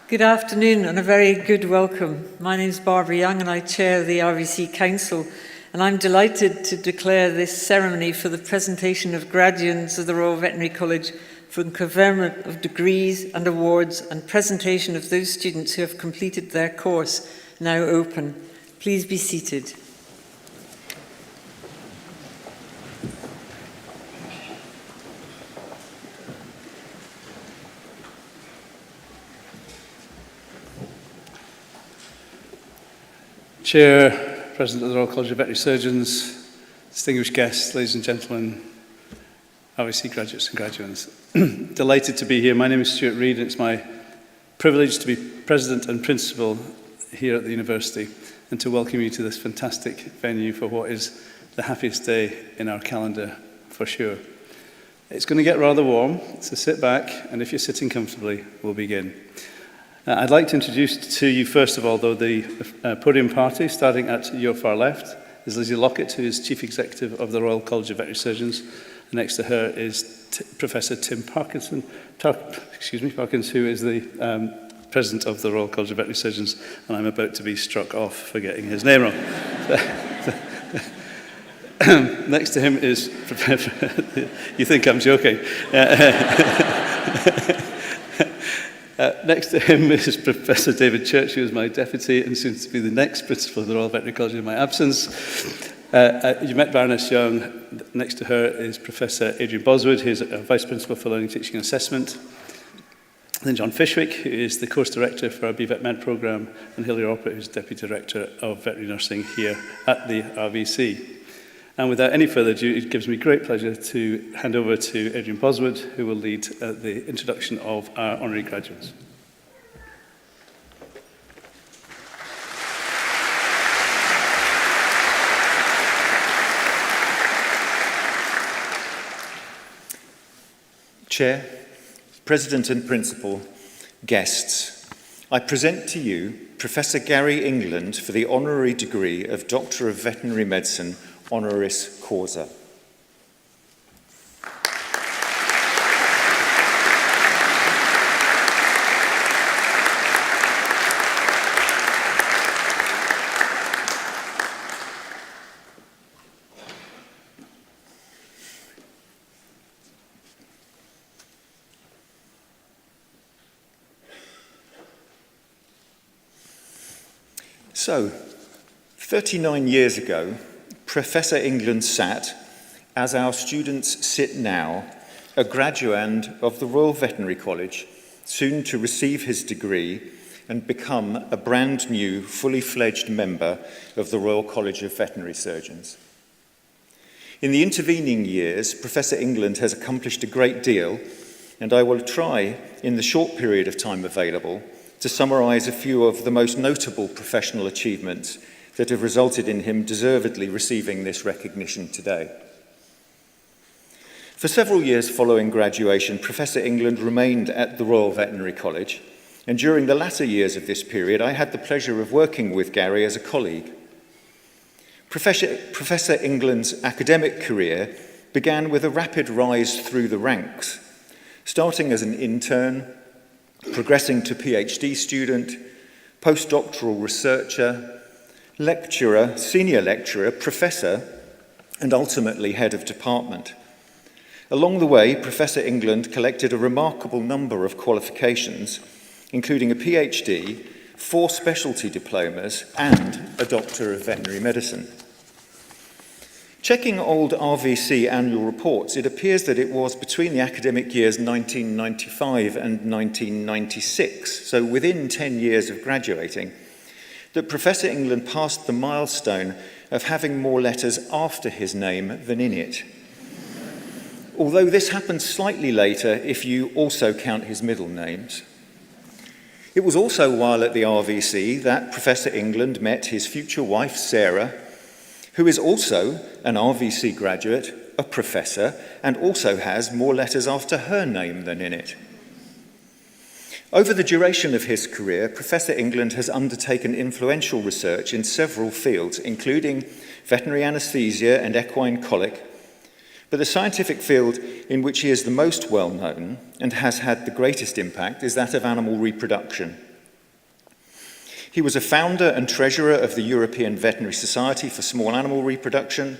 Good afternoon and a very good welcome. My name is Barbara Young and I chair the RVC Council, and I'm delighted to declare this ceremony for the presentation of graduates of the Royal Veterinary College for conferment of degrees and awards and presentation of those students who have completed their course now open. Please be seated. Chair, President of the Royal College of Veterinary Surgeons, distinguished guests, ladies and gentlemen, RVC graduates and graduates. Delighted to be here. My name is Stuart Reid and it's my privilege to be President and Principal here at the University and to welcome you to this fantastic venue for what is the happiest day in our calendar for sure. It's going to get rather warm, so sit back and if you're sitting comfortably, we'll begin. I'd like to introduce to you, first of all, though, the podium party. Starting at your far left is Lizzie Lockett, who is Chief Executive of the Royal College of Veterinary Surgeons. Next to her is Professor Tim Parkins, who is the President of the Royal College of Veterinary Surgeons, and I'm about to be struck off for getting his name wrong. Next to him is, you think I'm joking. Next to him is Professor David Church, who is my deputy and soon to be the next principal of the Royal Veterinary College in my absence. You met Baroness Young. Next to her is Professor Adrian Boswood, who is a Vice Principal for Learning, Teaching and Assessment. Then John Fishwick, who is the Course Director for our BVetMed programme, and Hilary Orpet, who is Deputy Director of Veterinary Nursing here at the RVC. And without any further ado, it gives me great pleasure to hand over to Adrian Boswood, who will lead the introduction of our honorary graduates. Chair, President and Principal, guests, I present to you Professor Gary Engelen for the Honorary Degree of Doctor of Veterinary Medicine, honoris causa. So, 39 years ago, Professor Engelen sat, as our students sit now, a graduand of the Royal Veterinary College, soon to receive his degree and become a brand new, fully fledged member of the Royal College of Veterinary Surgeons. In the intervening years, Professor Engelen has accomplished a great deal, and I will try, in the short period of time available, to summarise a few of the most notable professional achievements that have resulted in him deservedly receiving this recognition today. For several years following graduation, Professor Engelen remained at the Royal Veterinary College, and during the latter years of this period, I had the pleasure of working with Gary as a colleague. Professor Engelen's academic career began with a rapid rise through the ranks, starting as an intern, progressing to PhD student, postdoctoral researcher, lecturer, senior lecturer, professor, and ultimately head of department. Along the way, Professor Engelen collected a remarkable number of qualifications, including a PhD, 4 specialty diplomas, and a Doctor of Veterinary Medicine. Checking old RVC annual reports, it appears that it was between the academic years 1995 and 1996, so within 10 years of graduating, that Professor Engelen passed the milestone of having more letters after his name than in it. Although this happened slightly later if you also count his middle names. It was also while at the RVC that Professor Engelen met his future wife, Sarah, who is also an RVC graduate, a professor, and also has more letters after her name than in it. Over the duration of his career, Professor Engelen has undertaken influential research in several fields, including veterinary anaesthesia and equine colic, but the scientific field in which he is the most well known and has had the greatest impact is that of animal reproduction. He was a founder and treasurer of the European Veterinary Society for Small Animal Reproduction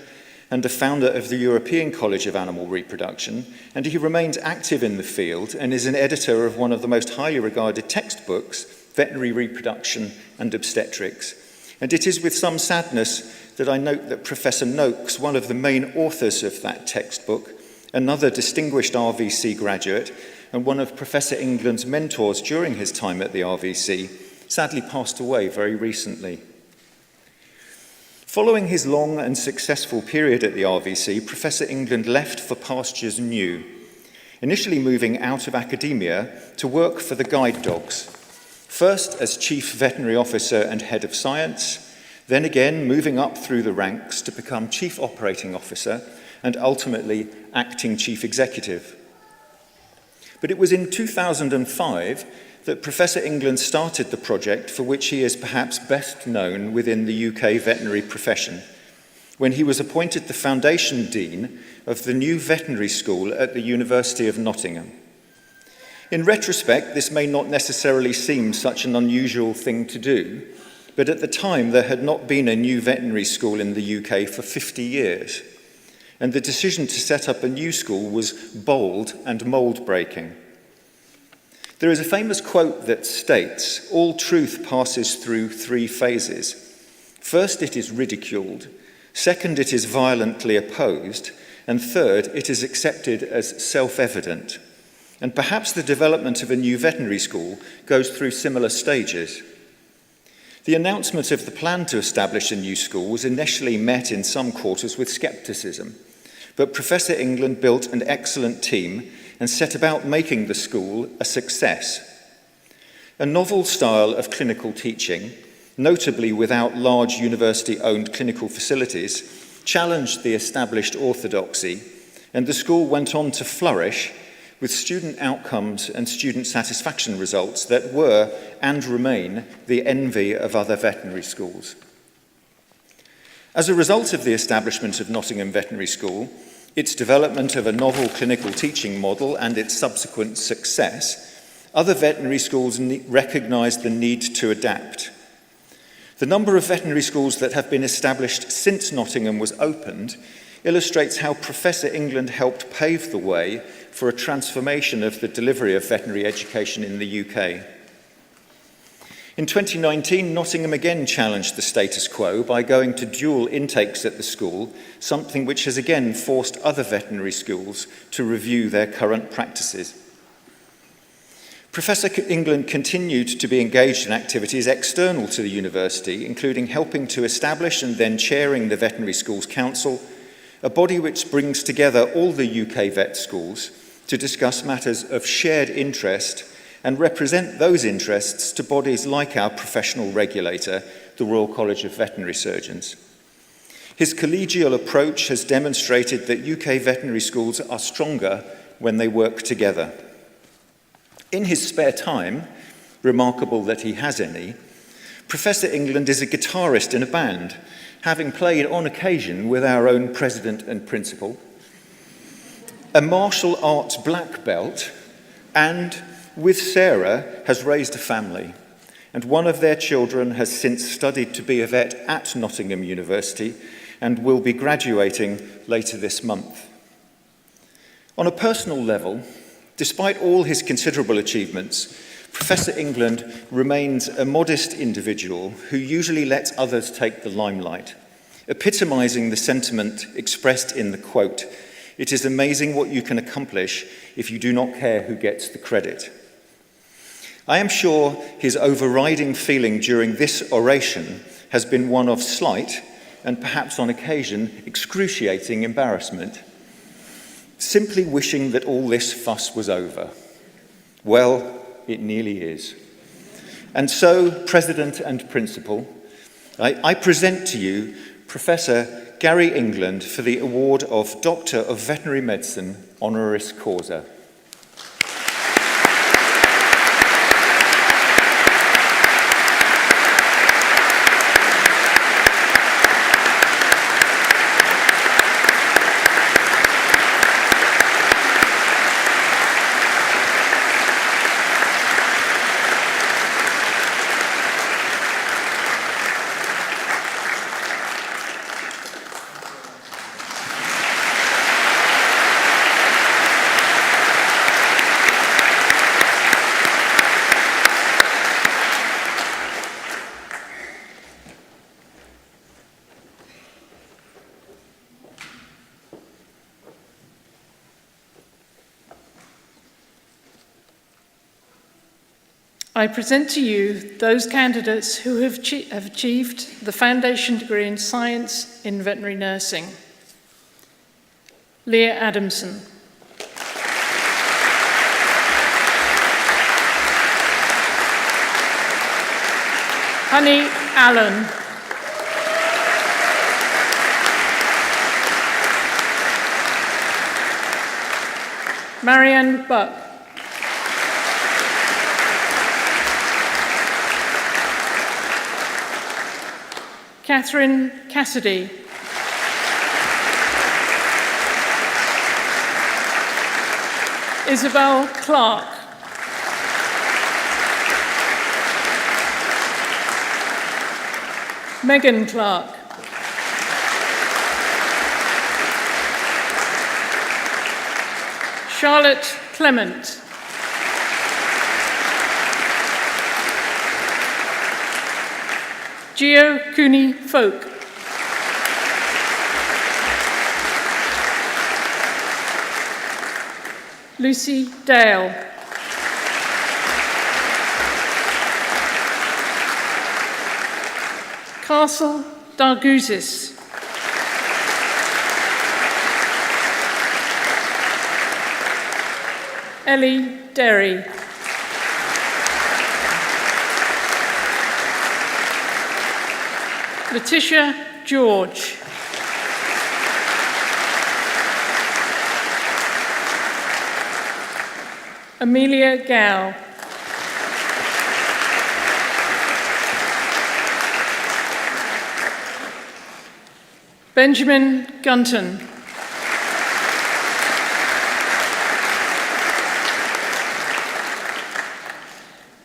and a founder of the European College of Animal Reproduction, and he remains active in the field and is an editor of one of the most highly regarded textbooks, Veterinary Reproduction and Obstetrics. And it is with some sadness that I note that Professor Noakes, one of the main authors of that textbook, another distinguished RVC graduate and one of Professor Engelen's mentors during his time at the RVC, sadly passed away very recently. Following his long and successful period at the RVC, Professor Engelen left for pastures new, initially moving out of academia to work for the guide dogs, first as Chief Veterinary Officer and Head of Science, then again moving up through the ranks to become Chief Operating Officer and ultimately Acting Chief Executive. But it was in 2005 that Professor Engelen started the project for which he is perhaps best known within the UK veterinary profession, when he was appointed the Foundation Dean of the new veterinary school at the University of Nottingham. In retrospect, this may not necessarily seem such an unusual thing to do, but at the time there had not been a new veterinary school in the UK for 50 years, and the decision to set up a new school was bold and mould-breaking. There is a famous quote that states, "All truth passes through three phases. First, it is ridiculed. Second, it is violently opposed. And third, it is accepted as self-evident." And perhaps the development of a new veterinary school goes through similar stages. The announcement of the plan to establish a new school was initially met in some quarters with scepticism, but Professor Engelen built an excellent team and set about making the school a success. A novel style of clinical teaching, notably without large university-owned clinical facilities, challenged the established orthodoxy, and the school went on to flourish with student outcomes and student satisfaction results that were and remain the envy of other veterinary schools. As a result of the establishment of Nottingham Veterinary School, its development of a novel clinical teaching model and its subsequent success, other veterinary schools recognised the need to adapt. The number of veterinary schools that have been established since Nottingham was opened illustrates how Professor Engelen helped pave the way for a transformation of the delivery of veterinary education in the UK. In 2019, Nottingham again challenged the status quo by going to dual intakes at the school, something which has again forced other veterinary schools to review their current practices. Professor Engelen continued to be engaged in activities external to the university, including helping to establish and then chairing the Veterinary Schools Council, a body which brings together all the UK vet schools to discuss matters of shared interest and represent those interests to bodies like our professional regulator, the Royal College of Veterinary Surgeons. His collegial approach has demonstrated that UK veterinary schools are stronger when they work together. In his spare time, remarkable that he has any, Professor Engelen is a guitarist in a band, having played on occasion with our own president and principal, a martial arts black belt, and with Sarah has raised a family, and one of their children has since studied to be a vet at Nottingham University and will be graduating later this month. On a personal level, despite all his considerable achievements, Professor Engelen remains a modest individual who usually lets others take the limelight, epitomising the sentiment expressed in the quote, "It is amazing what you can accomplish if you do not care who gets the credit." I am sure his overriding feeling during this oration has been one of slight, and perhaps on occasion excruciating embarrassment, simply wishing that all this fuss was over. Well, it nearly is. And so, President and Principal, I present to you Professor Gary Engelen for the award of Doctor of Veterinary Medicine, honoris causa. I present to you those candidates who have achieved the foundation degree in science in veterinary nursing. Leah Adamson. Honey Allen. Marianne Buck. Catherine Cassidy. Isabel Clark. Megan Clark. Charlotte Clement. Gio Cooney Folk. Lucy Dale. Castle Darguzis. Ellie Derry. Letitia George. Amelia Gow. Benjamin Gunton.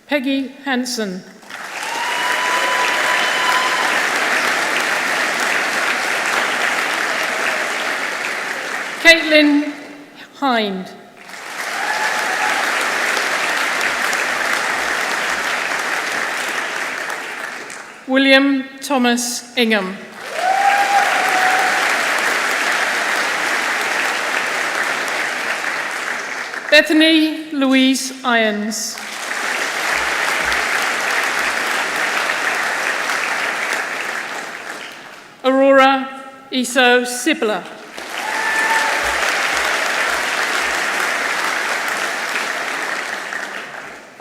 Peggy Hanson. Caitlin Hind. William Thomas Ingham. Bethany Louise Irons. Aurora Iso Sibler.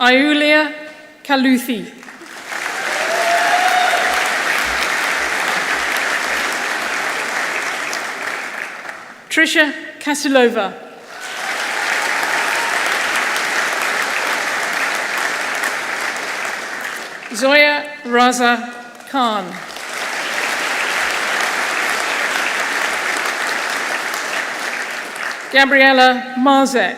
Iulia Kaluthi. Trisha Kasilova. Zoya Raza Khan. Gabriella Marzek.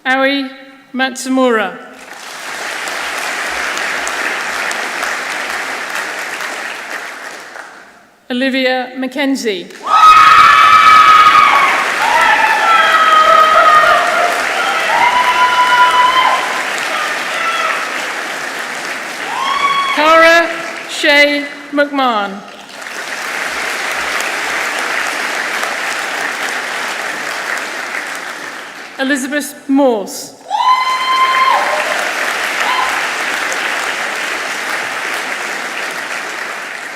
Aoi Matsumura. Olivia Mackenzie. Cara Shea McMahon. Elizabeth Morse.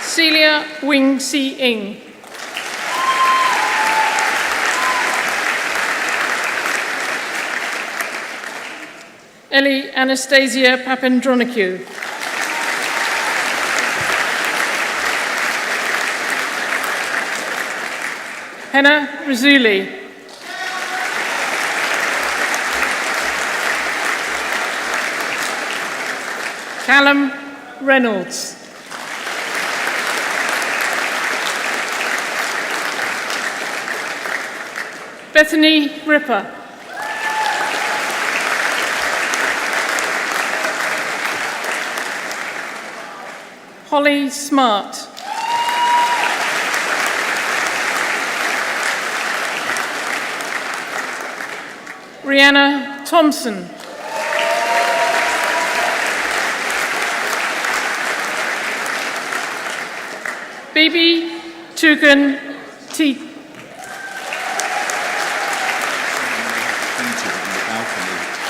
Celia Wing Si Ing. Ellie Anastasia Papandreou. Henna Razuli. Callum Reynolds. Bethany Ripper. Holly Smart. Rihanna Thompson. Bibi Tugan T.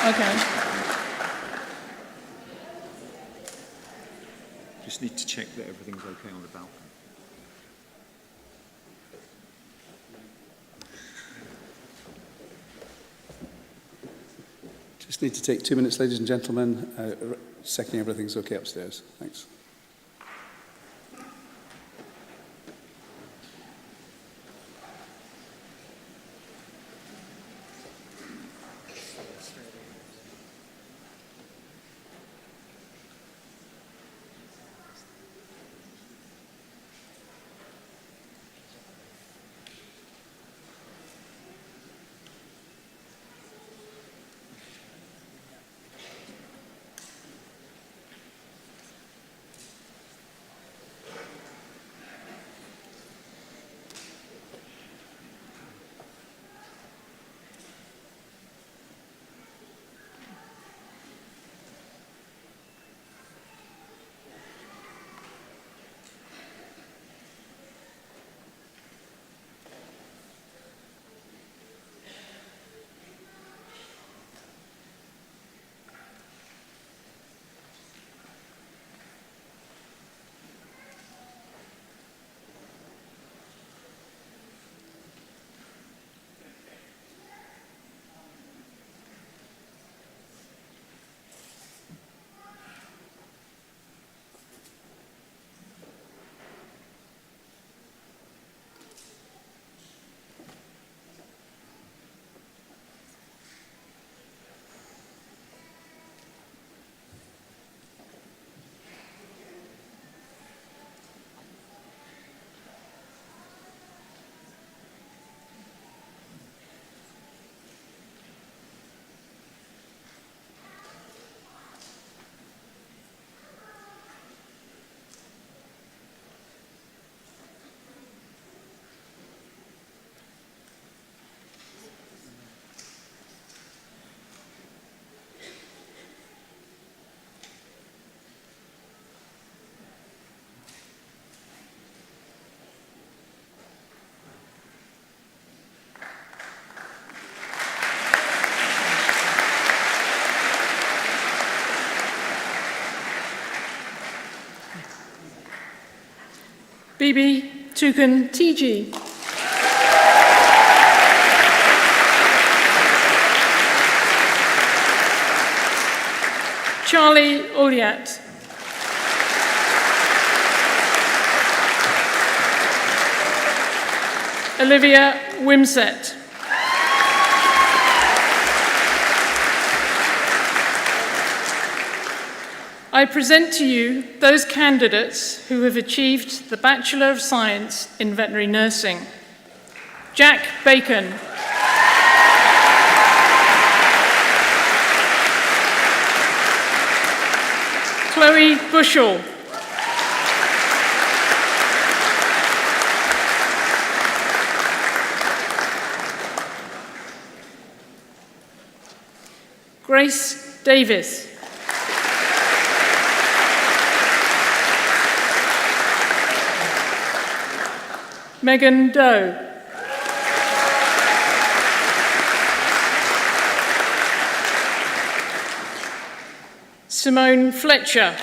Okay. Just need to check that everything's okay on the balcony. Just need to take 2 minutes, ladies and gentlemen, checking everything's okay upstairs. Thanks. Phoebe Tukan TG. Charlie Oliat. Olivia Wimsett. I present to you those candidates who have achieved the Bachelor of Science in Veterinary Nursing. Jack Bacon. Chloe Bushell. Grace Davis. Megan Doe. Simone Fletcher.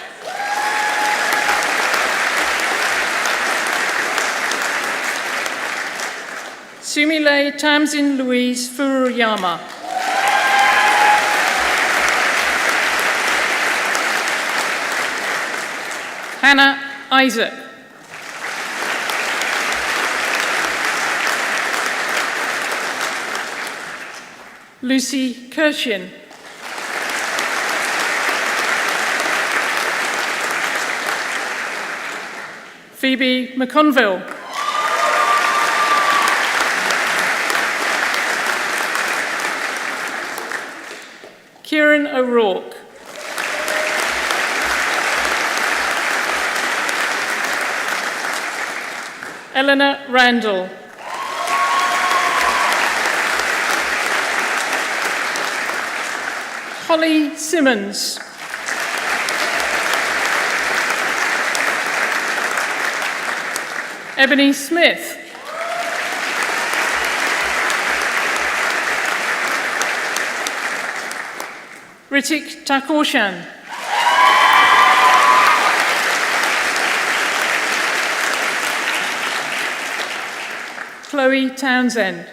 Sumile Tamsin Louise Furuyama. Hannah Isaac. Lucy Kirshin. Phoebe McConville. Kieran O'Rourke. Eleanor Randall. Holly Simmons. Ebony Smith. Ritik Takorshan. Chloe Townsend.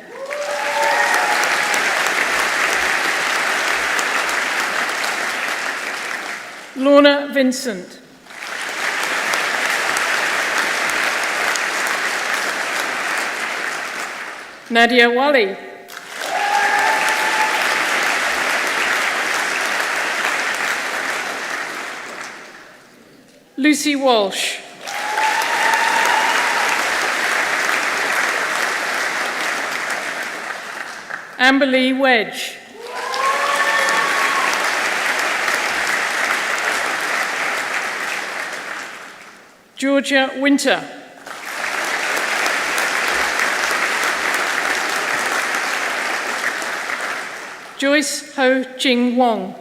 Lorna Vincent. Nadia Wali. Lucy Walsh. Amberly Wedge. Georgia Winter. Joyce Ho Ching Wong.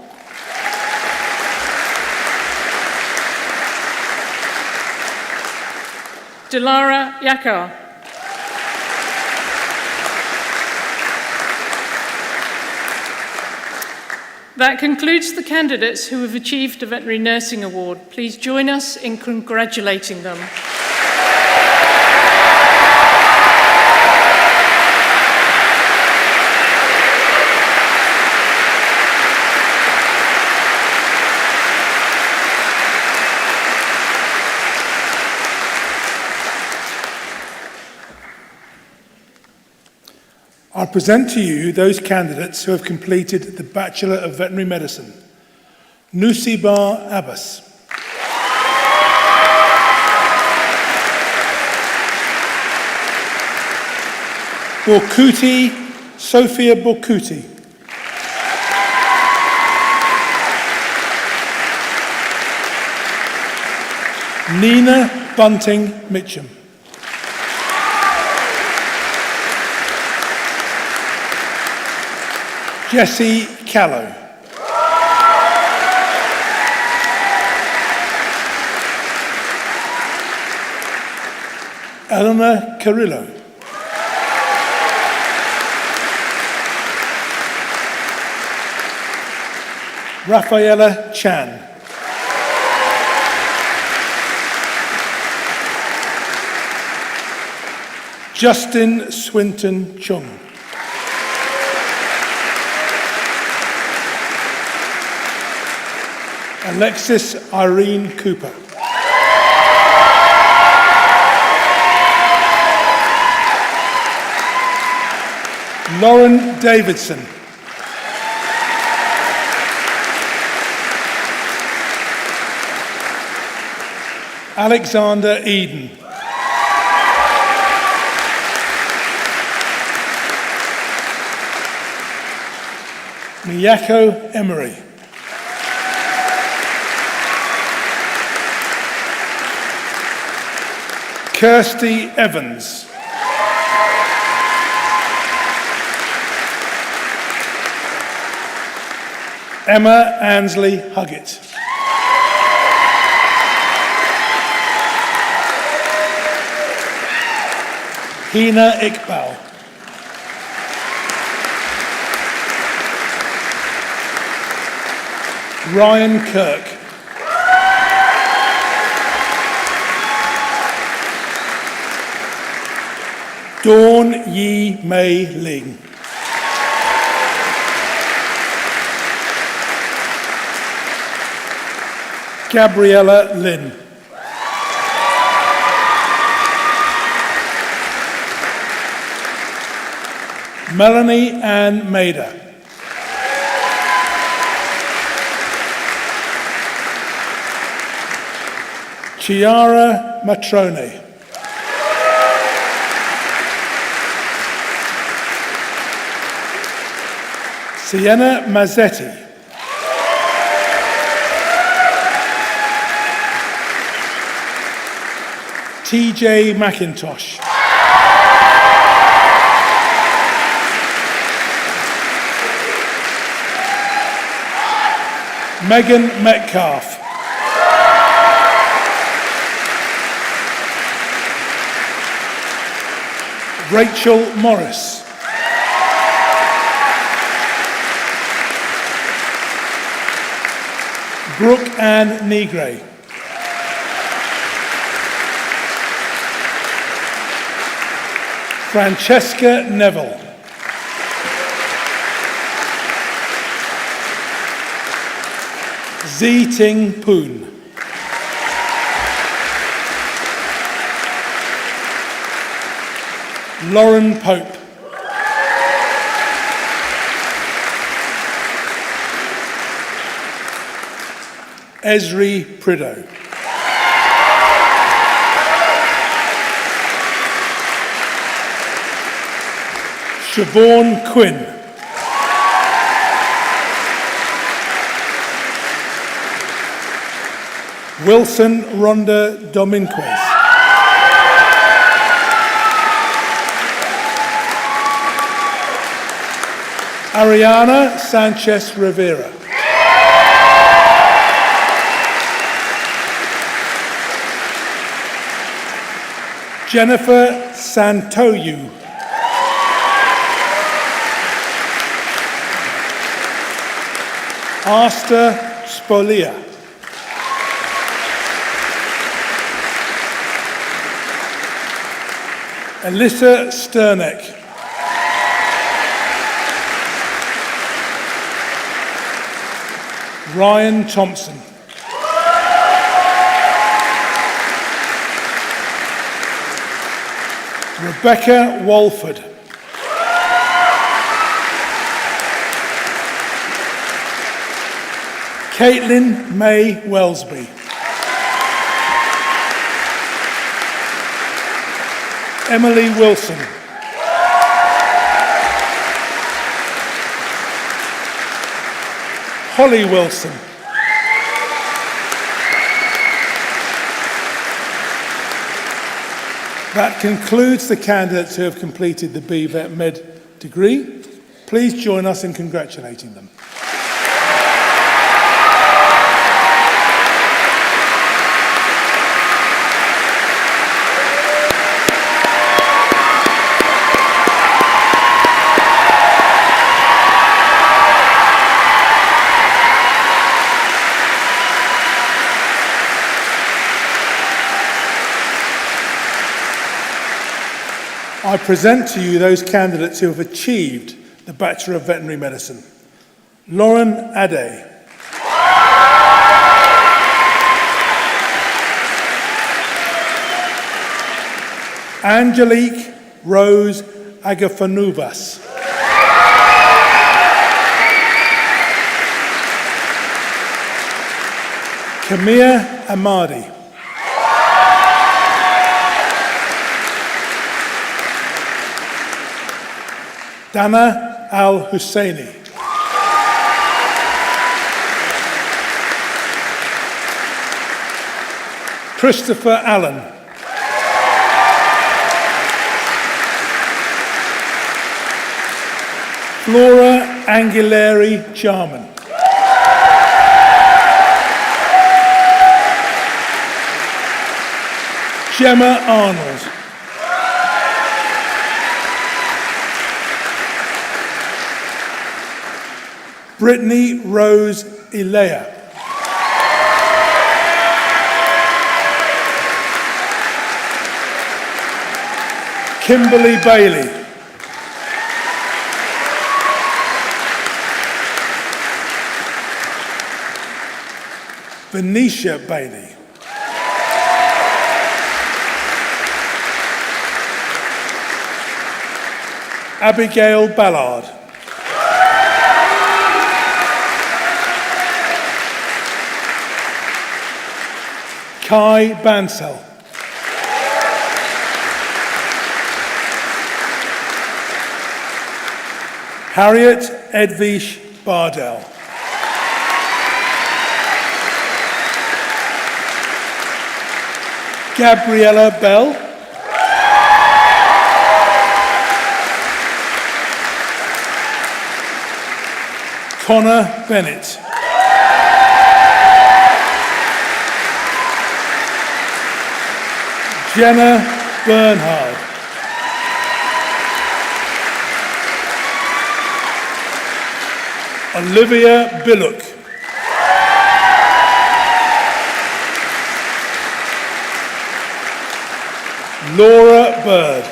Dilara Yakar. That concludes the candidates who have achieved a Veterinary Nursing Award. Please join us in congratulating them. I present to you those candidates who have completed the Bachelor of Veterinary Medicine. Nusibar Abbas. Borkuti, Sophia Borkuti. Nina Bunting Mitchum. Jessie Callow. Eleanor Carrillo. Rafaela Chan. Justin Swinton Chung. Alexis Irene Cooper. Lauren Davidson. Alexander Eden. Miyako Emery. Kirsty Evans. Emma Ansley Huggett. Hina Iqbal. Ryan Kirk. Dawn Yi Mei Ling. Gabriella Lin. Melanie Ann Maida. Chiara Matrone. Sienna Mazzetti. TJ McIntosh. Megan Metcalf. Rachel Morris. Brooke Ann Negre. Francesca Neville. Zi Ting Poon. Lauren Pope. Ezrie Prideaux. Siobhan Quinn. Wilson Rhonda Dominguez. Ariana Sanchez Rivera. Jennifer Santoyu. Asta Spolia. Alyssa Sterneck. Ryan Thompson. Rebecca Walford. Caitlin May Wellesby. Emily Wilson. Holly Wilson. That concludes the candidates who have completed the BVetMed degree. Please join us in congratulating them. I present to you those candidates who have achieved the Bachelor of Veterinary Medicine. Lauren Ade. Angelique Rose Agafanubas. Kamia Amadi. Dana Al-Husseini. Christopher Allen. Flora Anguilleri Charman. Gemma Arnold. Brittany Rose Ilea. Kimberly Bailey. Venetia Bailey. Abigail Ballard. Kai Bansell. Harriet Edvish Bardell. Gabriella Bell. Connor Bennett. Jenna Bernhard. Olivia Billock. Laura Bird.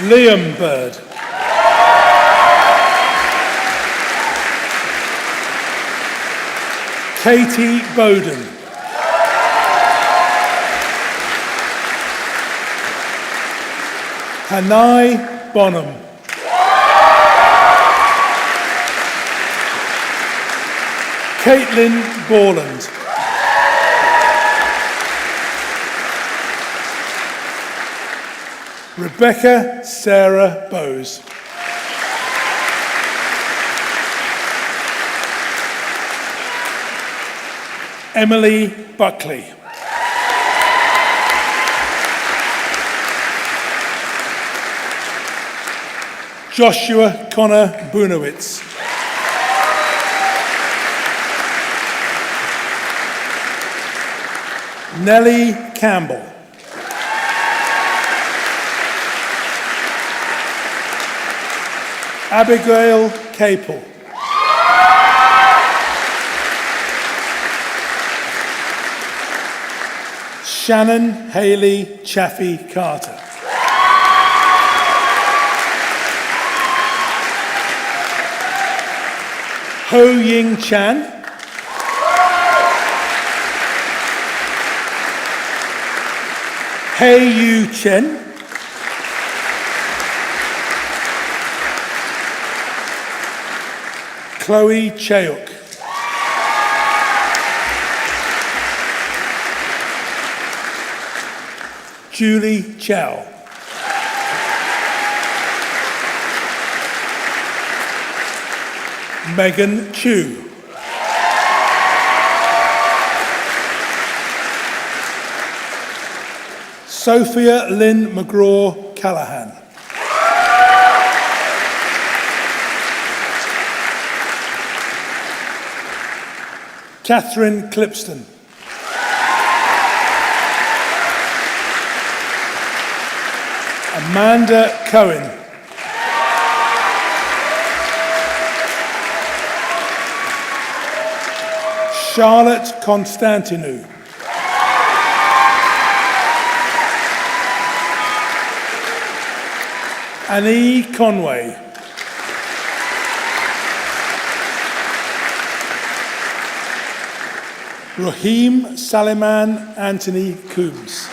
Liam Bird. Katie Bowden. Hanai Bonham. Caitlin Borland. Rebecca Sarah Bowes. Emily Buckley. Joshua Connor Bunowitz. Nellie Campbell. Abigail Capel. Shannon Haley Chaffee Carter. Ho Ying Chan. Hei Yu Chen. Chloe Cheuk. Julie Chow. Megan Chu. Sophia Lynn McGraw-Callahan. Catherine Clipston. Amanda Cohen. Charlotte Constantinou. Annie Conway. Raheem Saliman Anthony Coombs.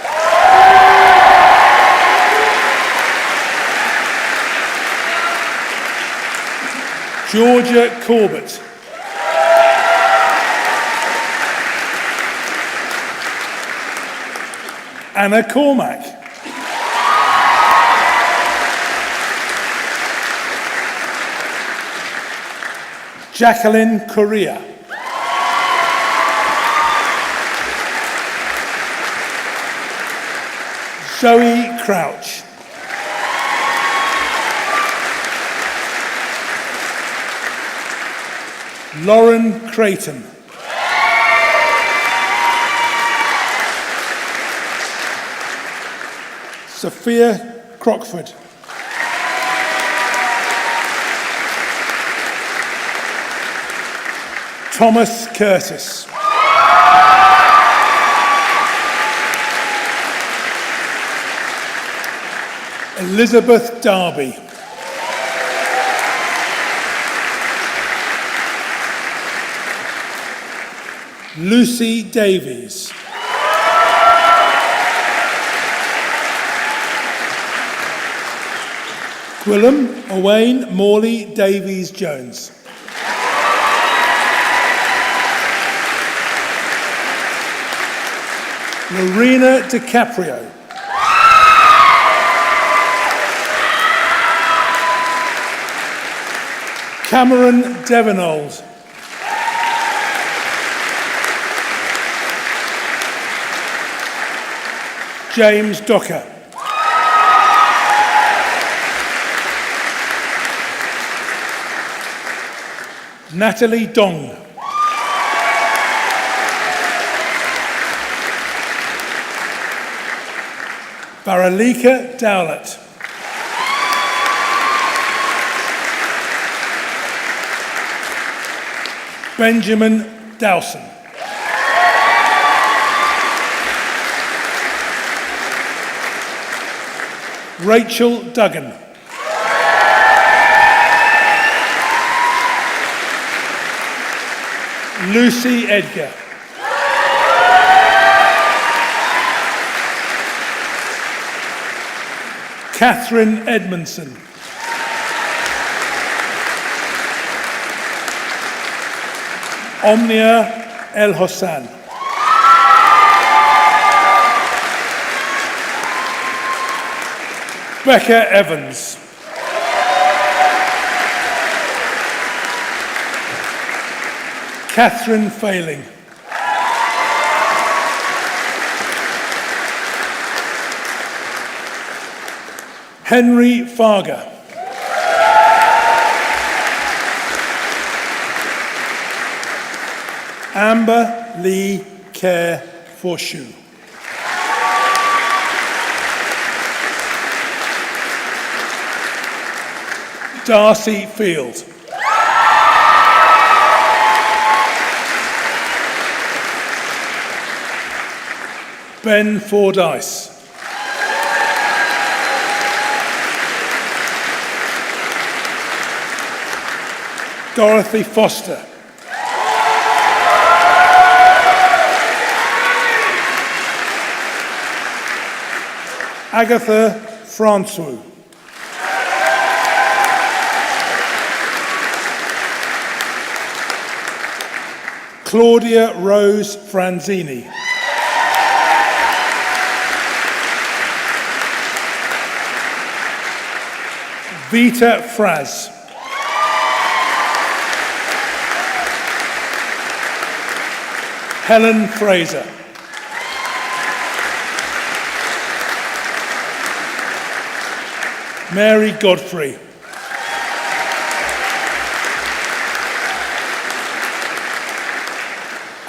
Georgia Corbett. Anna Cormack. Jacqueline Correa. Zoe Crouch. Lauren Creighton. Sophia Crockford. Thomas Curtis. Elizabeth Darby. Lucy Davies. Gwilym Owain Morley Davies Jones. Lorena DiCaprio. Cameron Devenold. James Docker. Natalie Dong. Baralika Dowlett. Benjamin Dowson. Rachel Duggan. Lucy Edgar. Catherine Edmondson. Omnia El Hossan. Becca Evans. Catherine Failing. Henry Farger. Amber Lee Care Forshoe. Darcy Field. Ben Fordyce. Dorothy Foster. Agatha Francois. Claudia Rose Franzini. Vita Fraz. Helen Fraser. Mary Godfrey.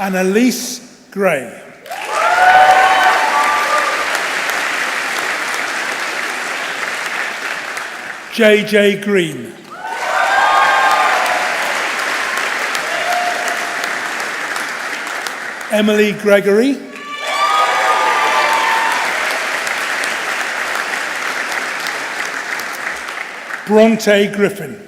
Annalise Gray. J.J. Green. Emily Gregory, Bronte Griffin,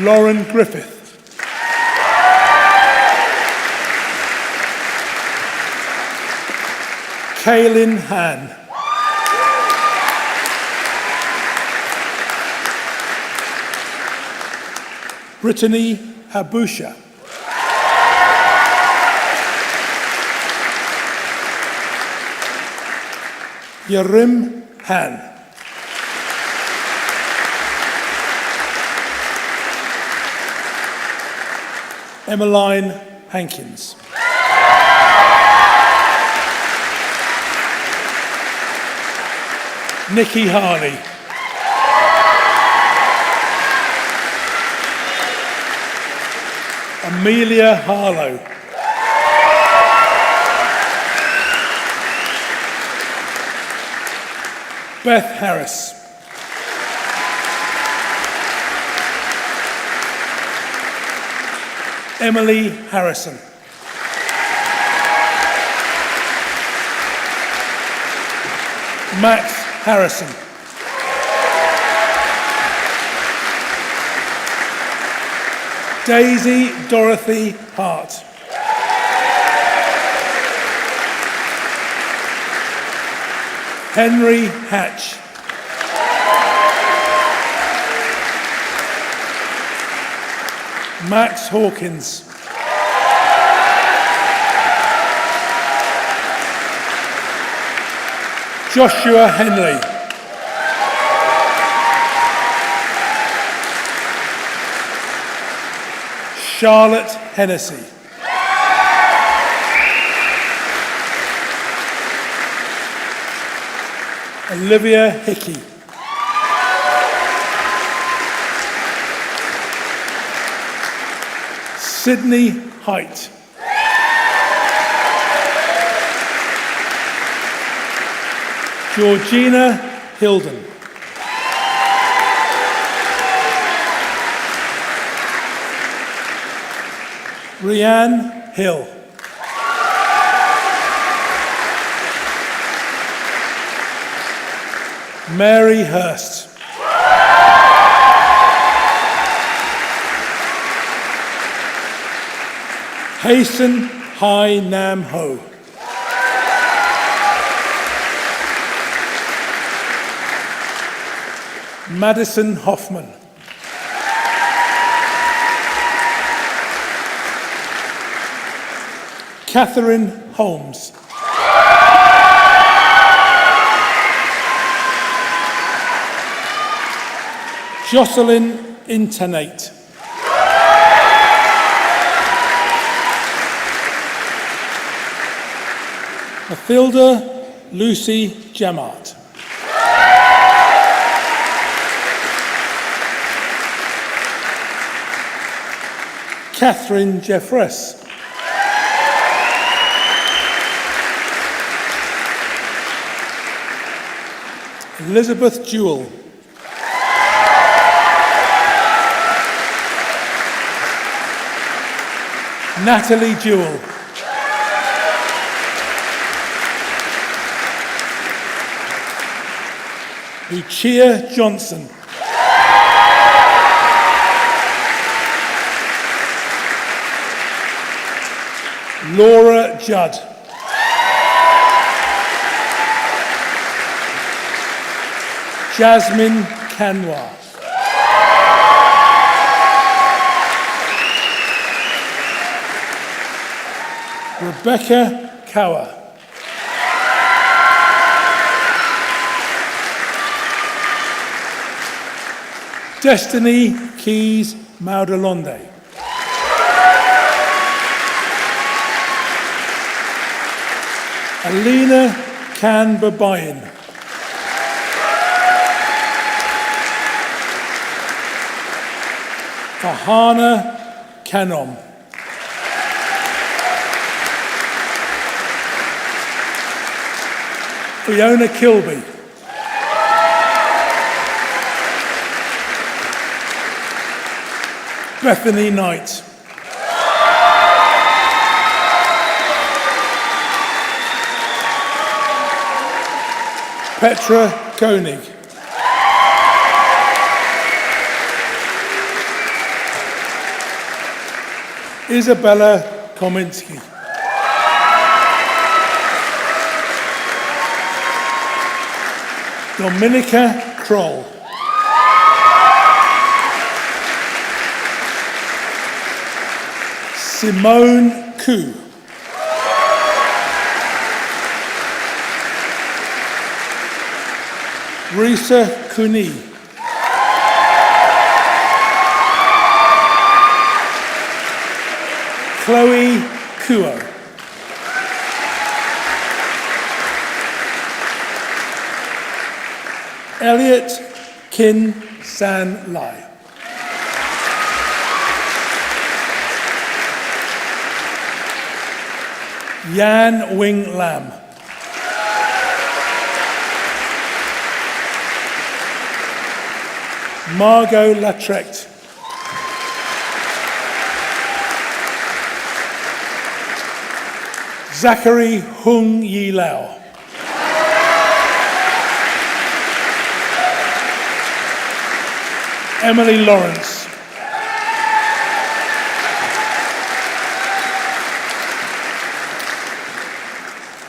Lauren Griffith, Kaylin Han, Brittany Habusha, Yerim Han, Emmeline Hankins, Nikki Harley, Amelia Harlow, Beth Harris, Emily Harrison, Max Harrison, Daisy Dorothy Hart, Henry Hatch, Max Hawkins, Joshua Henley, Charlotte Hennessy, Olivia Hickey, Sydney Height, Georgina Hilden, Rianne Hill, Mary Hurst, Hasten Hai Nam Ho, Madison Hoffman, Catherine Holmes, Jocelyn Internate, Mathilda Lucy Jamart, Catherine Jeffress, Elizabeth Jewell, Natalie Jewell, Lucia Johnson, Laura Judd, Jasmine Kanwar, Rebecca Cower, Destiny Keys Maudalonde, Alina Can-Babayan, Fahana Kanom, Fiona Kilby, Bethany Knight. Petra Koenig. Isabella Kominski. Dominica Kroll. Simone Koo. Risa Kuni. Chloe Kuo. Elliot Kin San Lai. Yan Wing Lam. Margot Latrecht. Zachary Hung Yi Lao. Emily Lawrence.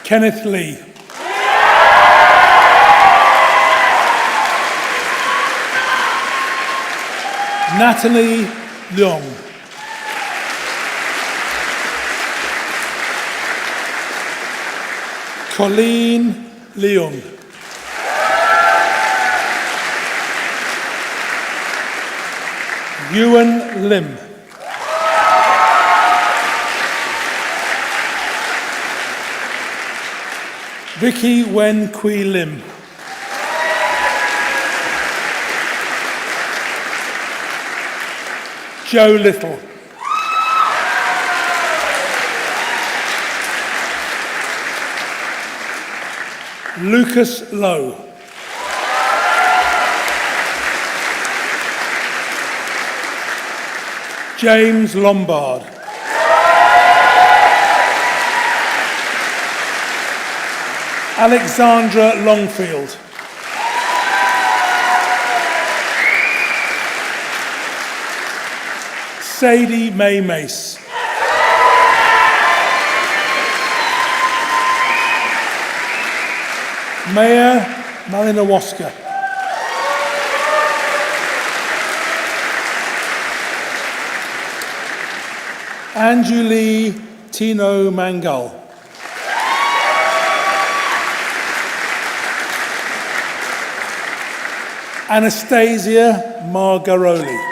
Kenneth Lee. Natalie Leong. Colleen Leung. Ewan Lim. Vicky Wen Kui Lim. Joe Little. Lucas Lowe. James Lombard. Alexandra Longfield. Sadie May Mace. Maya Malinawaska. Anjuli Tino Mangal. Anastasia Margaroli.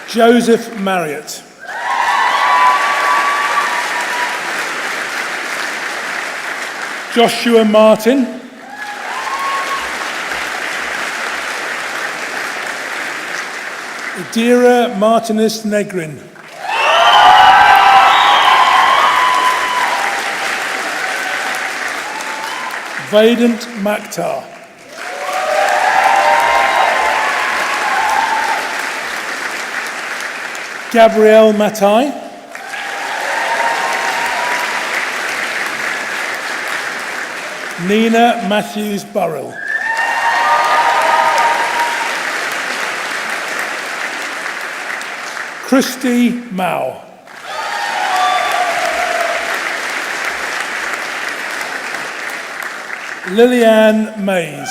Joseph Marriott. Joshua Martin. Adira Martinez Negrin. Vedant Maktar. Gabrielle Matai. Nina Matthews Burrell. Christy Mao. Lillian Mays.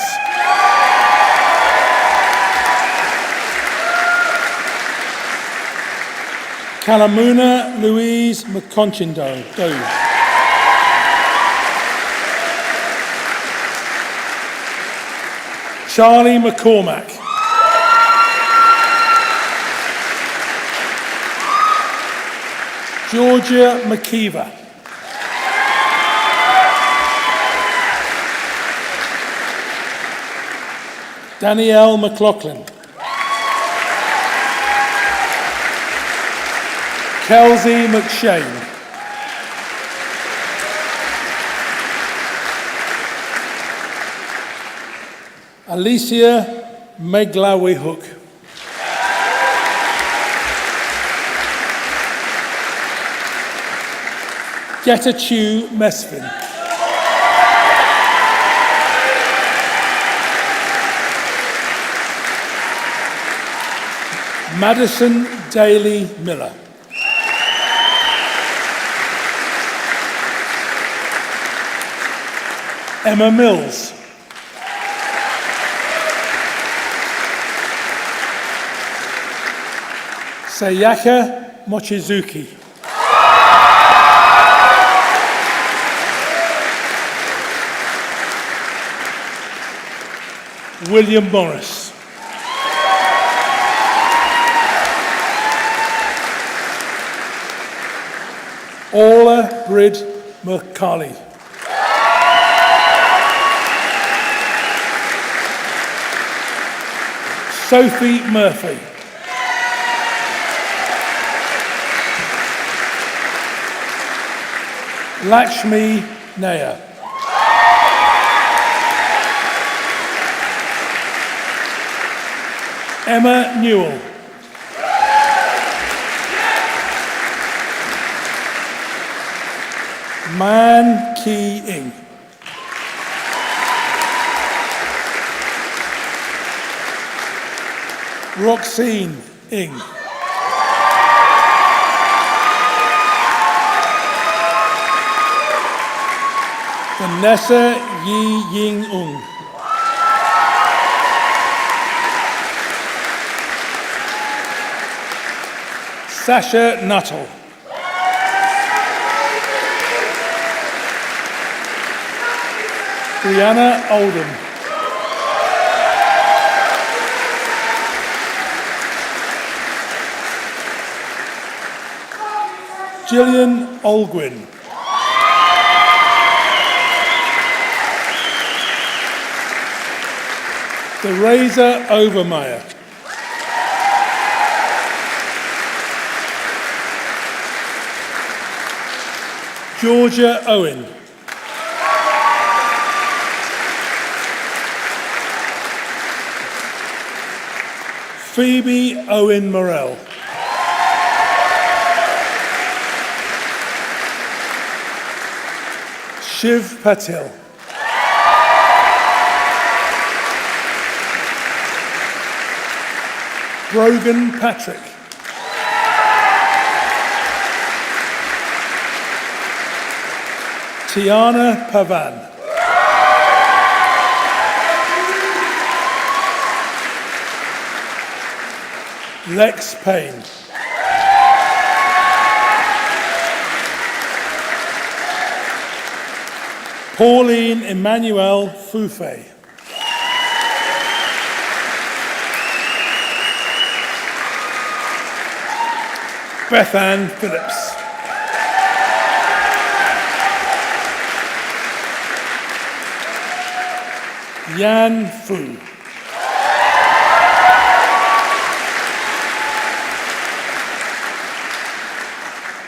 Kalamuna Louise McConchindo. Charlie McCormack. Georgia McKeever. Danielle McLaughlin. Kelsey McShane. Alicia Meglawi-Hook. Getachew Mesfin. Madison Daly Miller. Emma Mills. Sayaka Mochizuki. William Morris. Orla Brid McCarley. Sophie Murphy. Lakshmi Nair. Emma Newell. Man Ki Ing. Roxine Ing. Vanessa Yi Ying Ung. Sasha Nuttall. Brianna Oldham. Gillian Olgwin. Theresa Overmeyer. Georgia Owen. Phoebe Owen Morell. Shiv Patil. Brogan Patrick. Tiana Pavan. Lex Payne. Pauline Emmanuel Foufe. Bethann Phillips. Yan Fu.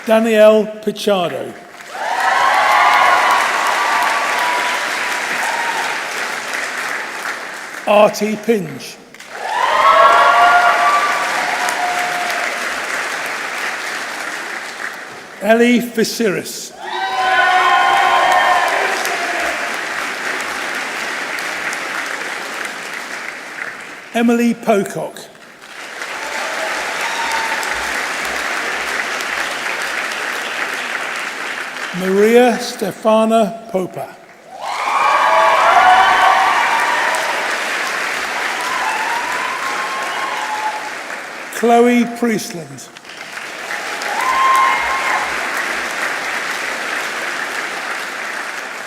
Danielle Pichardo. Artie Pinge. Ellie Fisiris. Emily Pocock. Maria Stefana Popa. Chloe Priestland.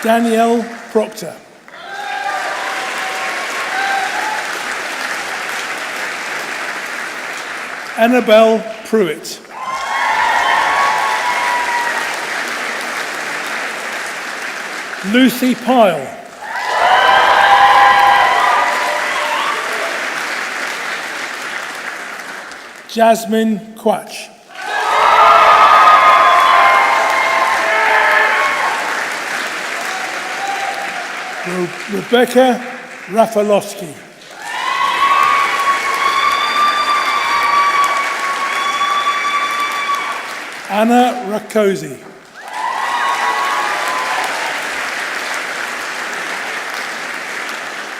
Danielle Proctor. Annabelle Pruitt. Lucy Pyle. Jasmine Quatch. Rebecca Rafalowski. Anna Rakosi.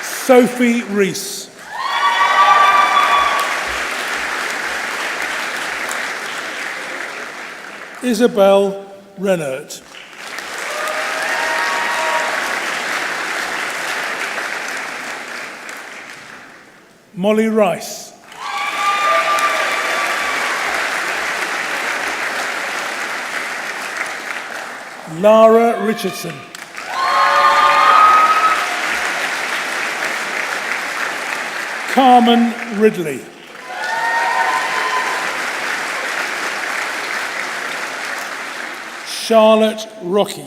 Sophie Rees. Isabel Rennert. Molly Rice. Lara Richardson. Carmen Ridley. Charlotte Rocky.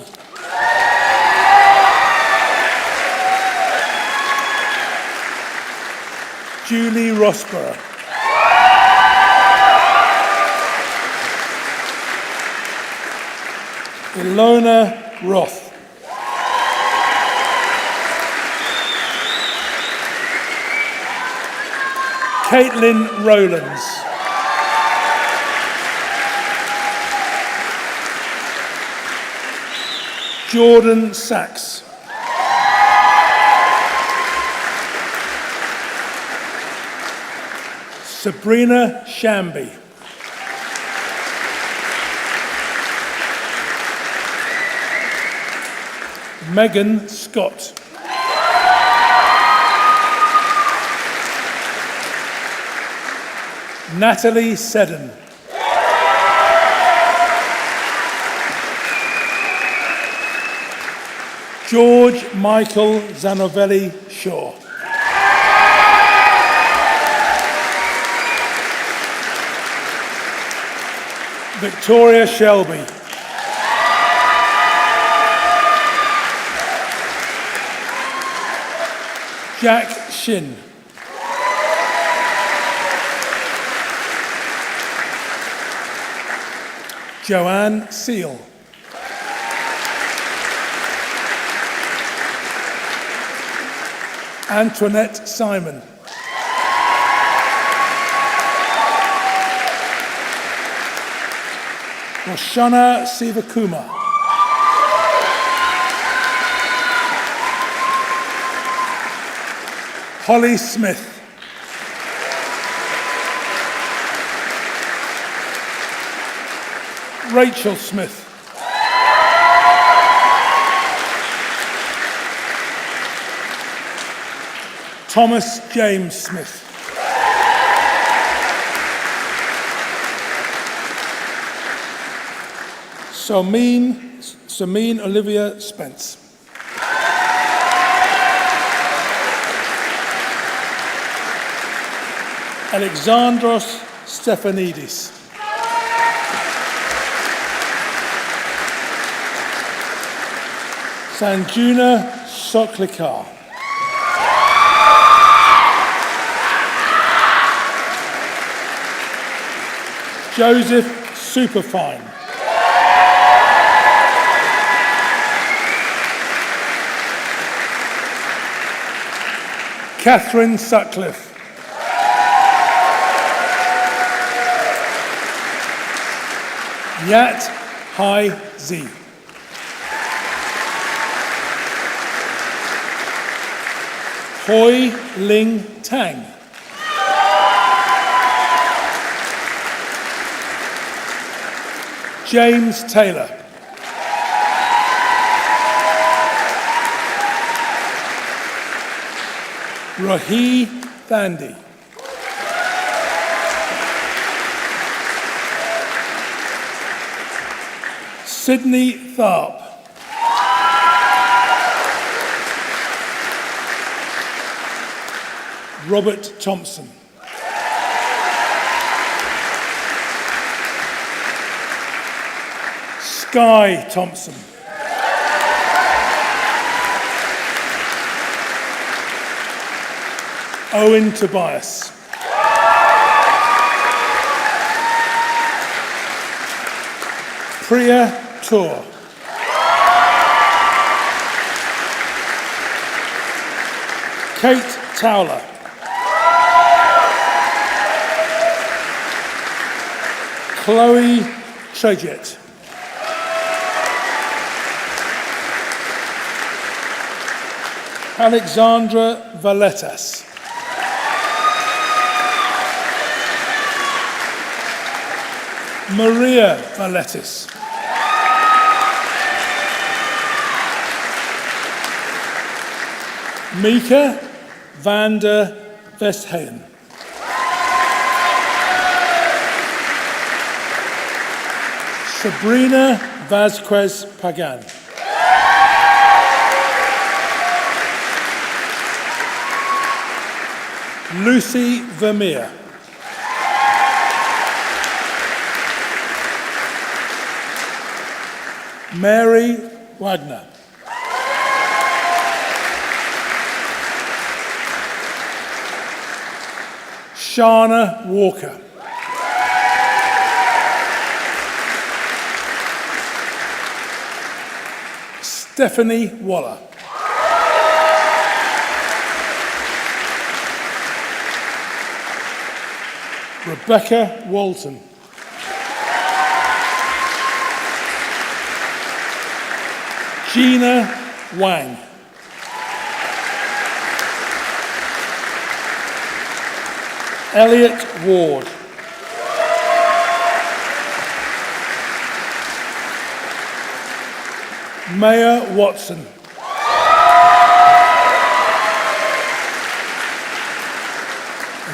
Julie Rossborough. Ilona Roth. Caitlin Rowlands. Jordan Sachs. Sabrina Shamby. Megan Scott. Natalie Seddon. George Michael Zanovelli Shaw. Victoria Shelby. Jack Shin. Joanne Seal. Antoinette Simon. Roshana Sivakumar. Holly Smith. Rachel Smith. Thomas James Smith. Sameen Olivia Spence. Alexandros Stefanidis. Sanjuna Soklikar. Joseph Superfine. Catherine Sutcliffe. Yat Hai Z. Hoi Ling Tang. James Taylor. Rahi Thandi. Sydney Tharp. Robert Thompson. Sky Thompson. Owen Tobias. Priya Tour. Kate Towler. Chloe Treget. Alexandra Valetas. Maria Valetis. Mika van der Westhagen. Sabrina Vasquez Pagan. Lucy Vermeer. Mary Wagner. Shana Walker. Stephanie Waller. Rebecca Walton. Gina Wang. Elliot Ward. Maya Watson.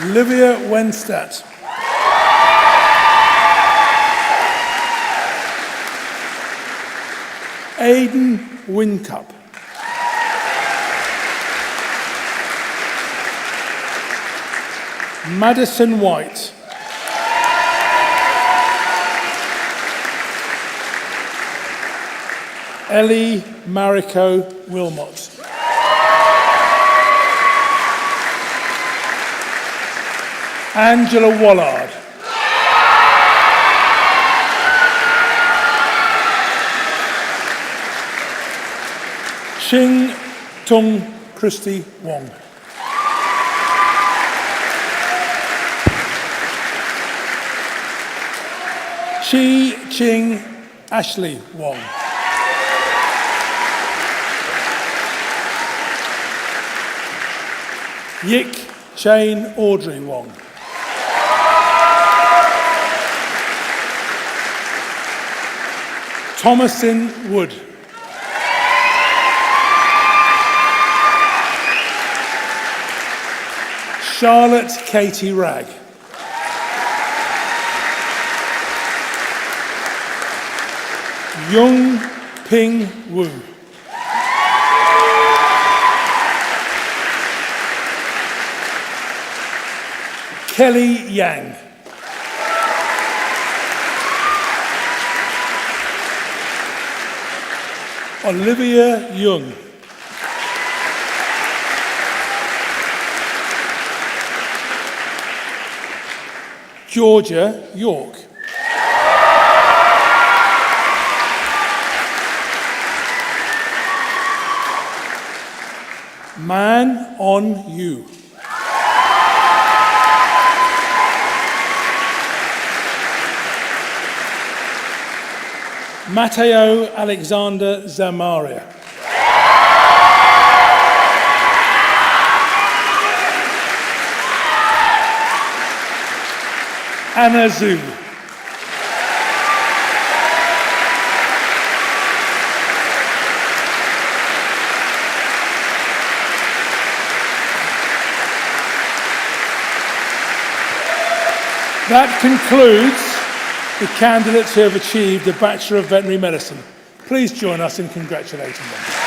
Olivia Wenstadt. Aidan Wincup. Madison White. Ellie Mariko Wilmot. Angela Wallard. Ching Tung Christy Wong. Chi Ching Ashley Wong. Yik Chain Audrey Wong. Thomasin Wood. Charlotte Katie Ragg. Yung Ping Wu. Kelly Yang. Olivia Young. Georgia York. Man on You. Matteo Alexander Zamaria. Anna Zhu. That concludes the candidates who have achieved a Bachelor of Veterinary Medicine. Please join us in congratulating them.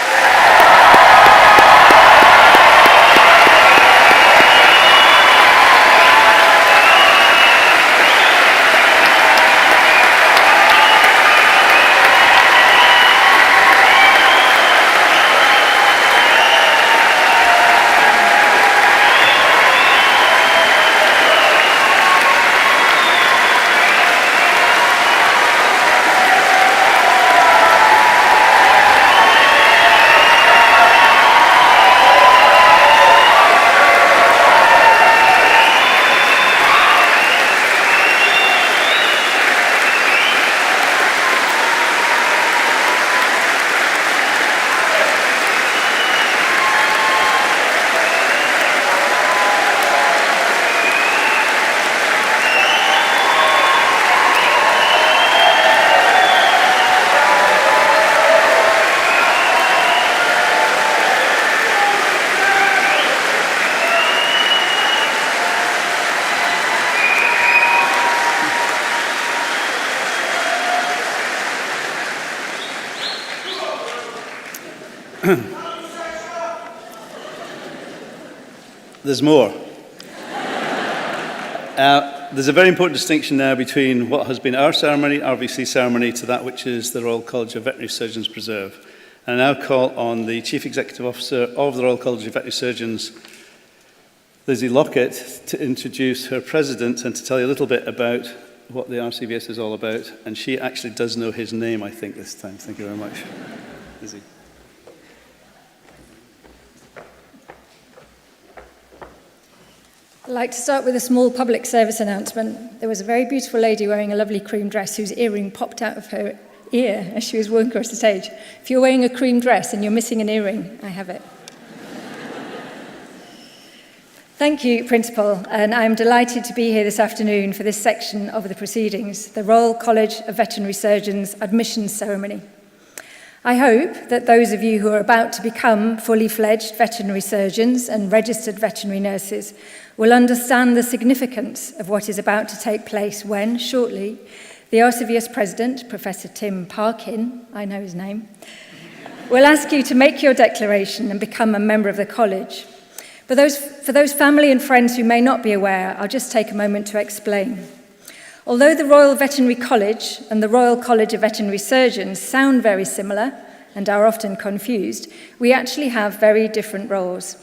There's more. There's a very important distinction now between what has been our ceremony, RVC ceremony, to that which is the Royal College of Veterinary Surgeons Preserve. And I now call on the Chief Executive Officer of the Royal College of Veterinary Surgeons, Lizzie Lockett, to introduce her president and to tell you a little bit about what the RCVS is all about. And she actually does know his name, I think, this time. Thank you very much. Lizzie. I'd like to start with a small public service announcement. There was a very beautiful lady wearing a lovely cream dress whose earring popped out of her ear as she was walking across the stage. If you're wearing a cream dress and you're missing an earring, I have it. Thank you, Principal, and I'm delighted to be here this afternoon for this section of the proceedings, the Royal College of Veterinary Surgeons admissions ceremony. I hope that those of you who are about to become fully fledged veterinary surgeons and registered veterinary nurses will understand the significance of what is about to take place when, shortly, the RCVS President, Professor Tim Parkin, I know his name, will ask you to make your declaration and become a member of the college. For those family and friends who may not be aware, I'll just take a moment to explain. Although the Royal Veterinary College and the Royal College of Veterinary Surgeons sound very similar and are often confused, we actually have very different roles.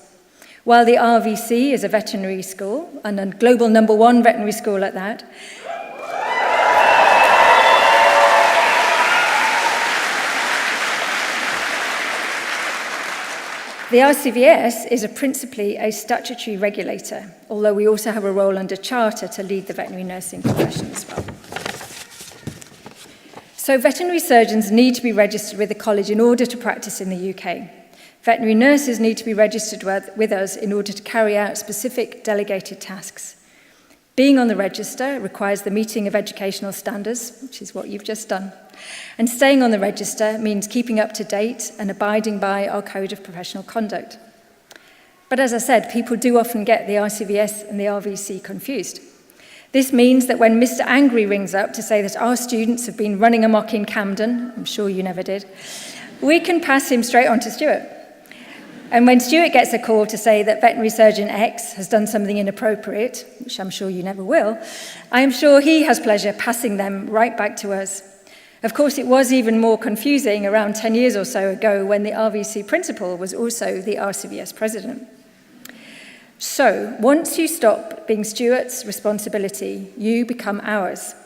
While the RVC is a veterinary school, and a global #1 veterinary school at that, the RCVS is principally a statutory regulator, although we also have a role under charter to lead the veterinary nursing profession as well. So veterinary surgeons need to be registered with the college in order to practice in the UK. Veterinary nurses need to be registered with us in order to carry out specific delegated tasks. Being on the register requires the meeting of educational standards, which is what you've just done. And staying on the register means keeping up to date and abiding by our code of professional conduct. But as I said, people do often get the RCVS and the RVC confused. This means that when Mr. Angry rings up to say that our students have been running amok in Camden, I'm sure you never did, we can pass him straight on to Stuart. And when Stuart gets a call to say that veterinary surgeon X has done something inappropriate, which I'm sure you never will, I am sure he has pleasure passing them right back to us. Of course, it was even more confusing around 10 years or so ago when the RVC principal was also the RCVS president. So, once you stop being Stuart's responsibility, you become ours.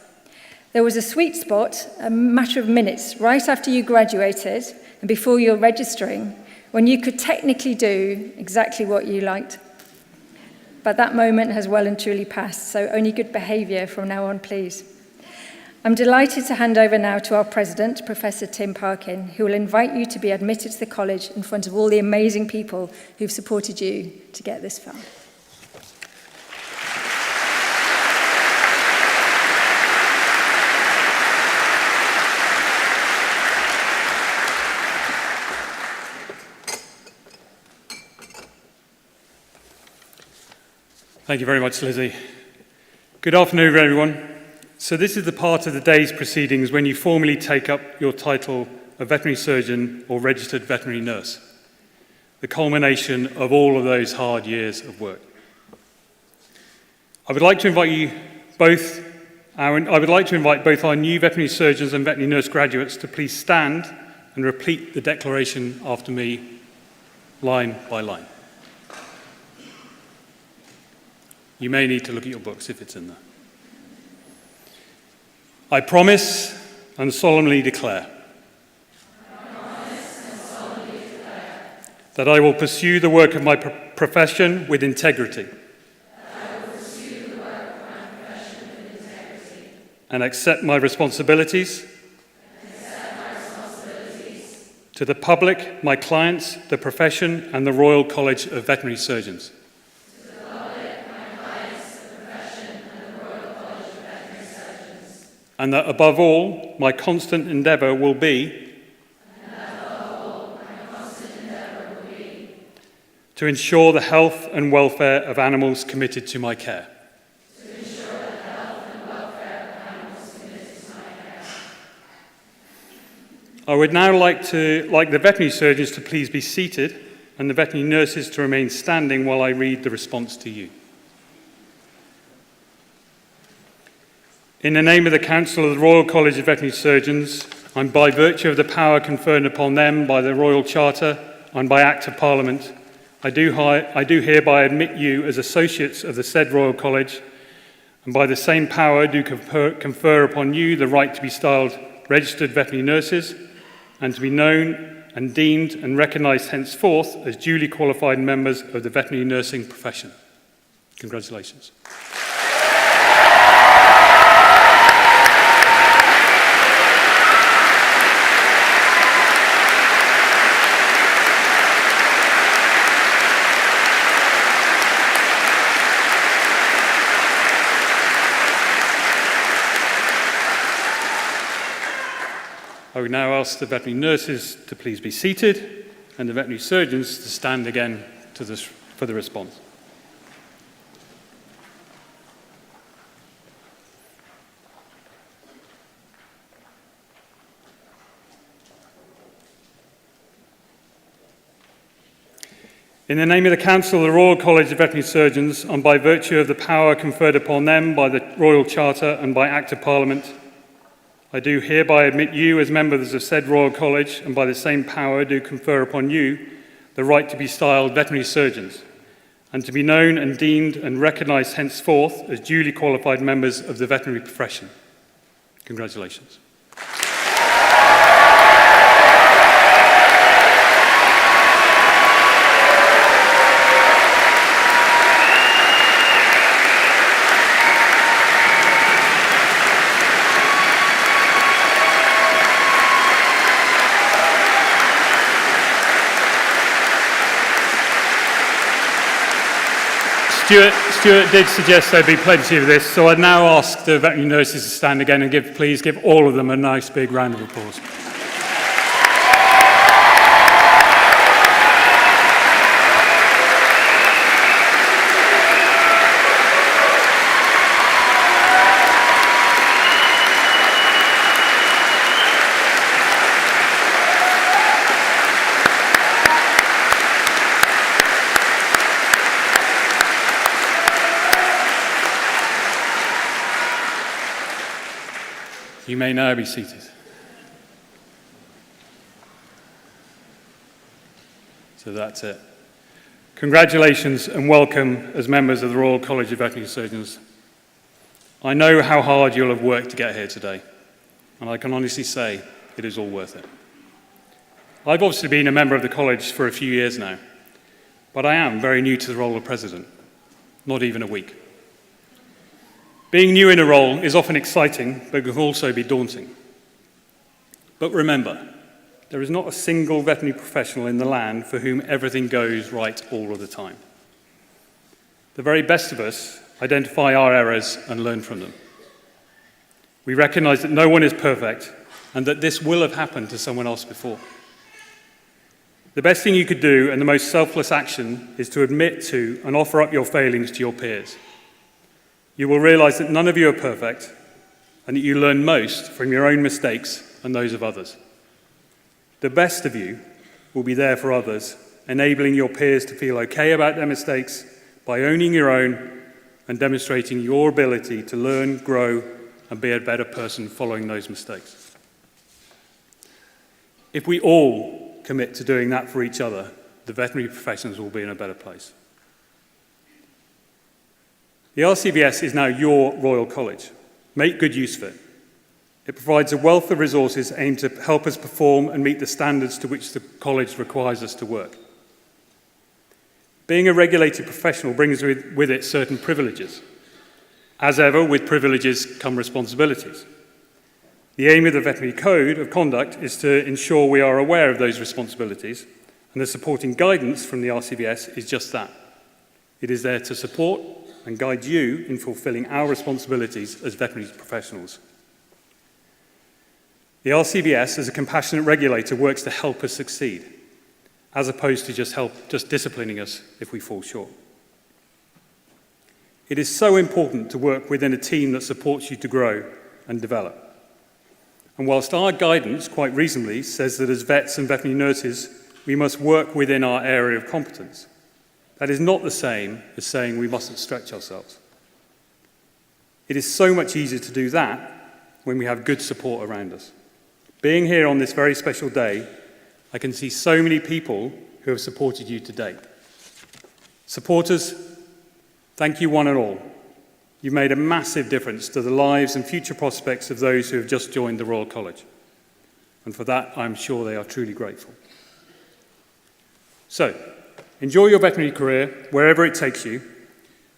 There was a sweet spot, a matter of minutes, right after you graduated and before you're registering, when you could technically do exactly what you liked. But that moment has well and truly passed, so only good behaviour from now on, please. I'm delighted to hand over now to our president, Professor Tim Parkin, who will invite you to be admitted to the college in front of all the amazing people who've supported you to get this far. Thank you very much, Lizzie. Good afternoon, everyone. So this is the part of the day's proceedings when you formally take up your title of veterinary surgeon or registered veterinary nurse, the culmination of all of those hard years of work. I would like to invite both our new veterinary surgeons and veterinary nurse graduates to please stand and repeat the declaration after me, line by line. You may need to look at your books if it's in there. I promise and solemnly declare that I will pursue the work of my profession with integrity and accept my responsibilities to the public, my clients, the profession, and the Royal College of Veterinary Surgeons. And that above all, my constant endeavour will be to ensure the health and welfare of animals committed to my care. I would now like the veterinary surgeons to please be seated and the veterinary nurses to remain standing while I read the response to you. In the name of the Council of the Royal College of Veterinary Surgeons, and by virtue of the power conferred upon them by the Royal Charter and by Act of Parliament, I do hereby admit you as associates of the said Royal College, and by the same power do confer upon you the right to be styled registered veterinary nurses, and to be known and deemed and recognised henceforth as duly qualified members of the veterinary nursing profession. Congratulations. I would now ask the veterinary nurses to please be seated and the veterinary surgeons to stand again for the response. In the name of the Council of the Royal College of Veterinary Surgeons, and by virtue of the power conferred upon them by the Royal Charter and by Act of Parliament, I do hereby admit you as members of said Royal College, and by the same power do confer upon you the right to be styled veterinary surgeons, and to be known and deemed and recognised henceforth as duly qualified members of the veterinary profession. Congratulations. Stuart did suggest there'd be plenty of this, so I'd now ask the veterinary nurses to stand again and please give all of them a nice big round of applause. You may now be seated. So that's it. Congratulations and welcome as members of the Royal College of Veterinary Surgeons. I know how hard you'll have worked to get here today, and I can honestly say it is all worth it. I've obviously been a member of the college for a few years now, but I am very new to the role of president, not even a week. Being new in a role is often exciting, but can also be daunting. But remember, there is not a single veterinary professional in the land for whom everything goes right all of the time. The very best of us identify our errors and learn from them. We recognise that no one is perfect and that this will have happened to someone else before. The best thing you could do, and the most selfless action, is to admit to and offer up your failings to your peers. You will realise that none of you are perfect and that you learn most from your own mistakes and those of others. The best of you will be there for others, enabling your peers to feel okay about their mistakes by owning your own and demonstrating your ability to learn, grow, and be a better person following those mistakes. If we all commit to doing that for each other, the veterinary professions will be in a better place. The RCVS is now your Royal College. Make good use of it. It provides a wealth of resources aimed to help us perform and meet the standards to which the college requires us to work. Being a regulated professional brings with it certain privileges. As ever, with privileges come responsibilities. The aim of the Veterinary Code of Conduct is to ensure we are aware of those responsibilities, and the supporting guidance from the RCVS is just that. It is there to support and guide you in fulfilling our responsibilities as veterinary professionals. The RCVS, as a compassionate regulator, works to help us succeed, as opposed to just disciplining us if we fall short. It is so important to work within a team that supports you to grow and develop. And whilst our guidance, quite reasonably, says that as vets and veterinary nurses, we must work within our area of competence, that is not the same as saying we mustn't stretch ourselves. It is so much easier to do that when we have good support around us. Being here on this very special day, I can see so many people who have supported you to date. Supporters, thank you one and all. You've made a massive difference to the lives and future prospects of those who have just joined the Royal College. And for that, I'm sure they are truly grateful. So, enjoy your veterinary career, wherever it takes you.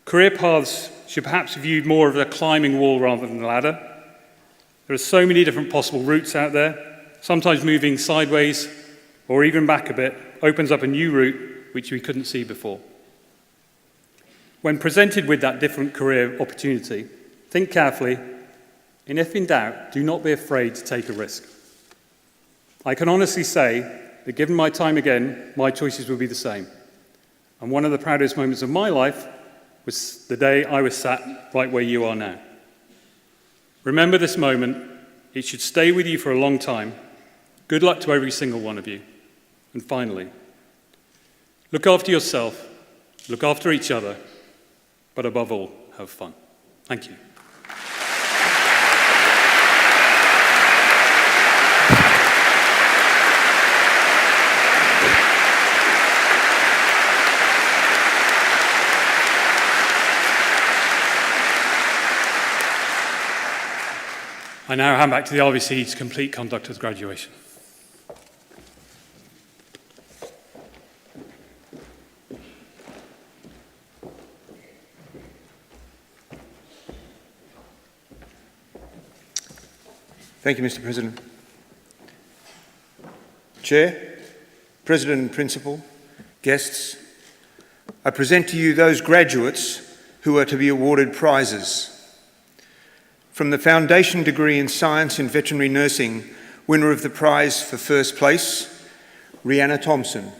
Career paths should perhaps be viewed more of a climbing wall rather than a ladder. There are so many different possible routes out there. Sometimes moving sideways or even back a bit opens up a new route which we couldn't see before. When presented with that different career opportunity, think carefully, and if in doubt, do not be afraid to take a risk. I can honestly say that given my time again, my choices would be the same. And one of the proudest moments of my life was the day I was sat right where you are now. Remember this moment. It should stay with you for a long time. Good luck to every single one of you. And finally, look after yourself, look after each other, but above all, have fun. Thank you. I now hand back to the RVC to complete conduct of the graduation. Thank you, Mr. President. Chair, President and Principal, guests, I present to you those graduates who are to be awarded prizes. From the Foundation Degree in Science in Veterinary Nursing, winner of the prize for first place, Rhianna Thompson.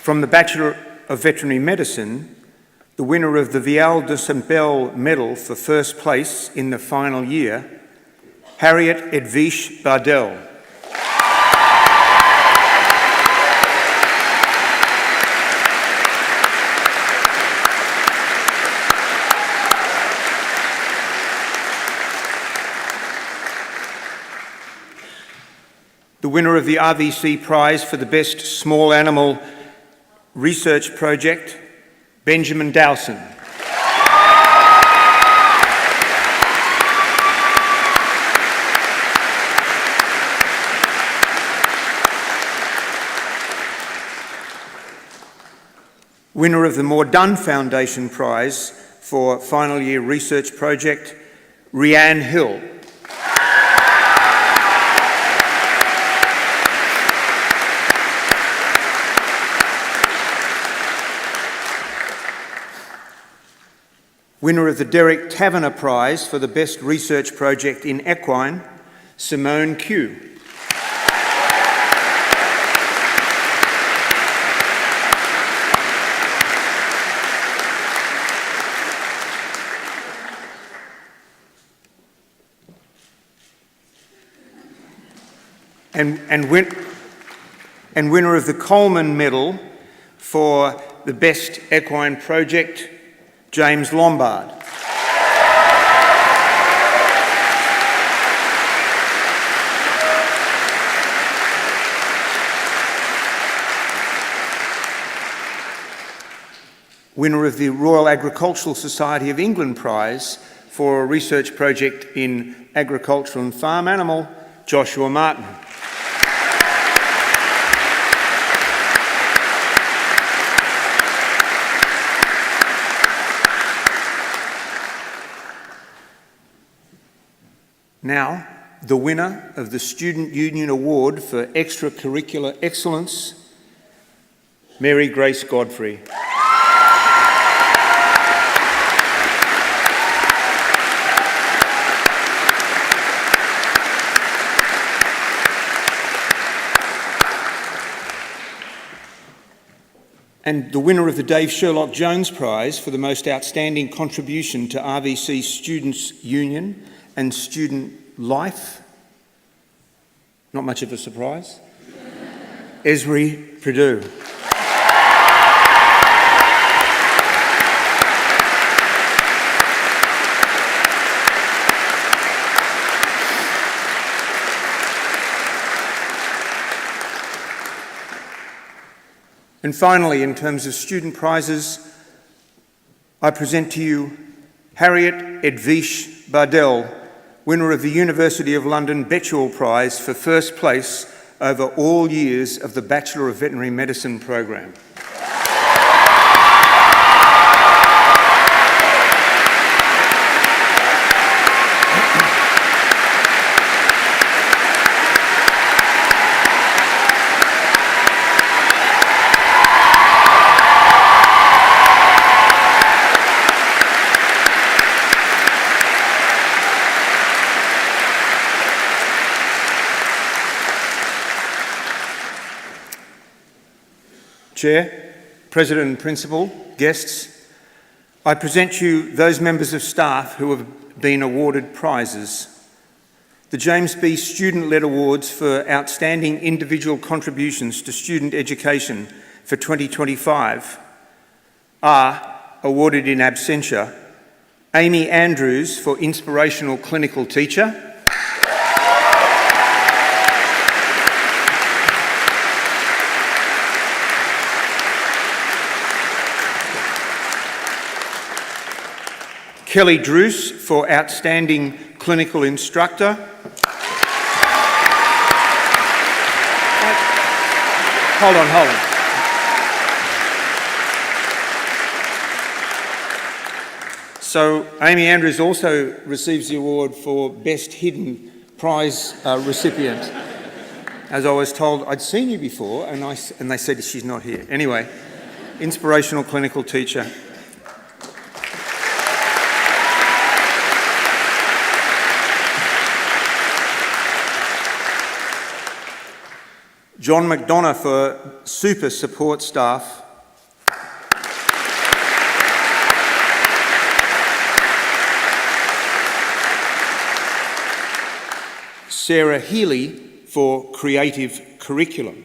From the Bachelor of Veterinary Medicine, the winner of the Vial de Saint-Bel Medal for first place in the final year, Harriet Edvish Bardell. The winner of the RVC prize for the best small animal research project, Benjamin Dowson. Winner of the More Done Foundation Prize for final year research project, Rianne Hill. Winner of the Derek Taverner Prize for the best research project in equine, Simone Q. And winner of the Coleman Medal for the best equine project, James Lombard. Winner of the Royal Agricultural Society of England Prize for a research project in agriculture and farm animal, Joshua Martin. Now, the winner of the Student Union Award for Extracurricular Excellence, Mary Grace Godfrey. and the winner of the Dave Sherlock Jones Prize for the most outstanding contribution to RVC Students' Union and Student Life. Not much of a surprise. Ezrie, Prideaux. And finally, in terms of student prizes, I present to you Harriet Edvish Bardell, winner of the University of London Bachelor Prize for first place over all years of the Bachelor of Veterinary Medicine program. Chair, President and Principal, guests, I present you those members of staff who have been awarded prizes. The James B. Student-led Awards for Outstanding Individual Contributions to Student Education for 2025 are awarded in absentia Amy Andrews for Inspirational Clinical Teacher, Kelly Druce for Outstanding Clinical Instructor. Hold on. So Amy Andrews also receives the award for Best Hidden Prize recipient. As I was told, I'd seen you before, and they said she's not here. Anyway, Inspirational Clinical Teacher. John McDonough for Super Support Staff. Sarah Healy for Creative Curriculum.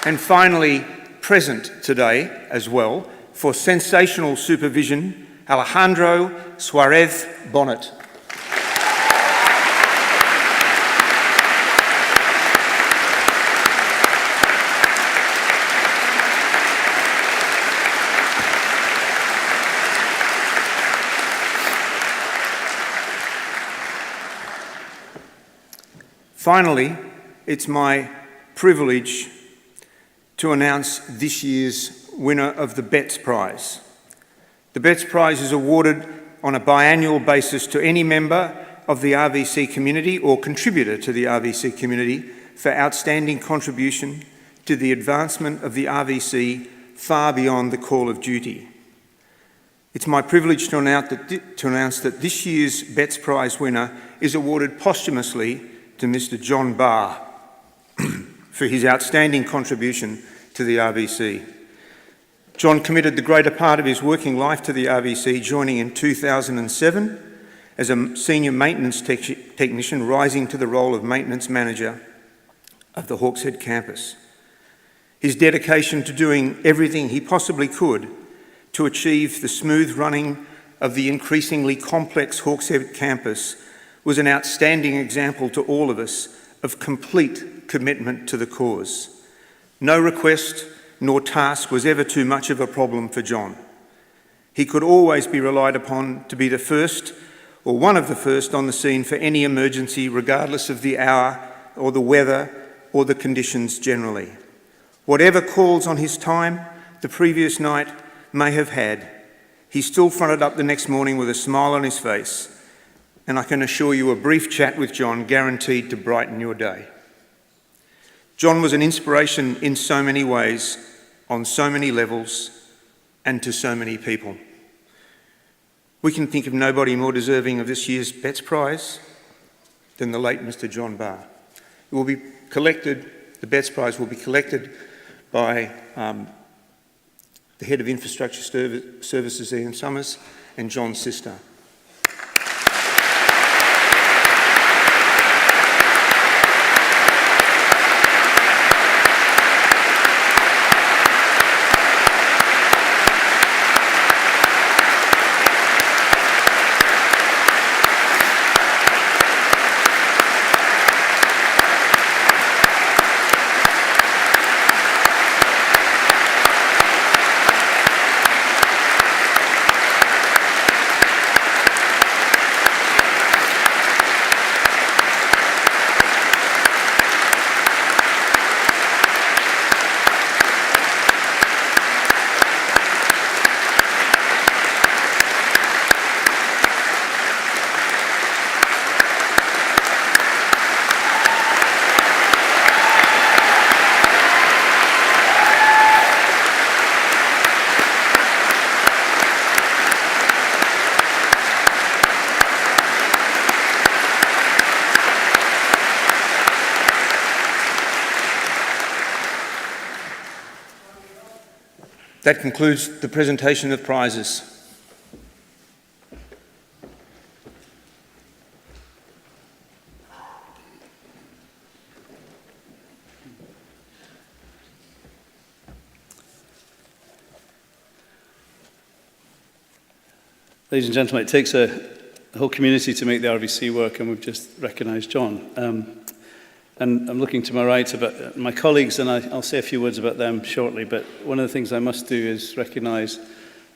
And finally, present today as well for Sensational Supervision, Alejandro Suarez Bonnet. Finally, it's my privilege to announce this year's winner of the Betts Prize. The Betts Prize is awarded on a biannual basis to any member of the RVC community or contributor to the RVC community for outstanding contribution to the advancement of the RVC far beyond the call of duty. It's my privilege to announce that this year's Betts Prize winner is awarded posthumously to Mr. John Barr for his outstanding contribution to the RVC. John committed the greater part of his working life to the RVC, joining in 2007 as a senior maintenance technician, rising to the role of maintenance manager of the Hawkshead campus. His dedication to doing everything he possibly could to achieve the smooth running of the increasingly complex Hawkshead campus was an outstanding example to all of us of complete commitment to the cause. No request nor task was ever too much of a problem for John. He could always be relied upon to be the first or one of the first on the scene for any emergency, regardless of the hour or the weather or the conditions generally. Whatever calls on his time the previous night may have had, he still fronted up the next morning with a smile on his face, and I can assure you a brief chat with John guaranteed to brighten your day. John was an inspiration in so many ways, on so many levels, and to so many people. We can think of nobody more deserving of this year's Betts Prize. than the late Mr. John Barr. It will be collected, the Betts Prize will be collected by the Head of Infrastructure Services, Ian Summers, and John's sister. That concludes the presentation of prizes. Ladies and gentlemen, it takes a whole community to make the RVC work, and we've just recognised John. And I'm looking to my right about my colleagues, and I'll say a few words about them shortly, but one of the things I must do is recognise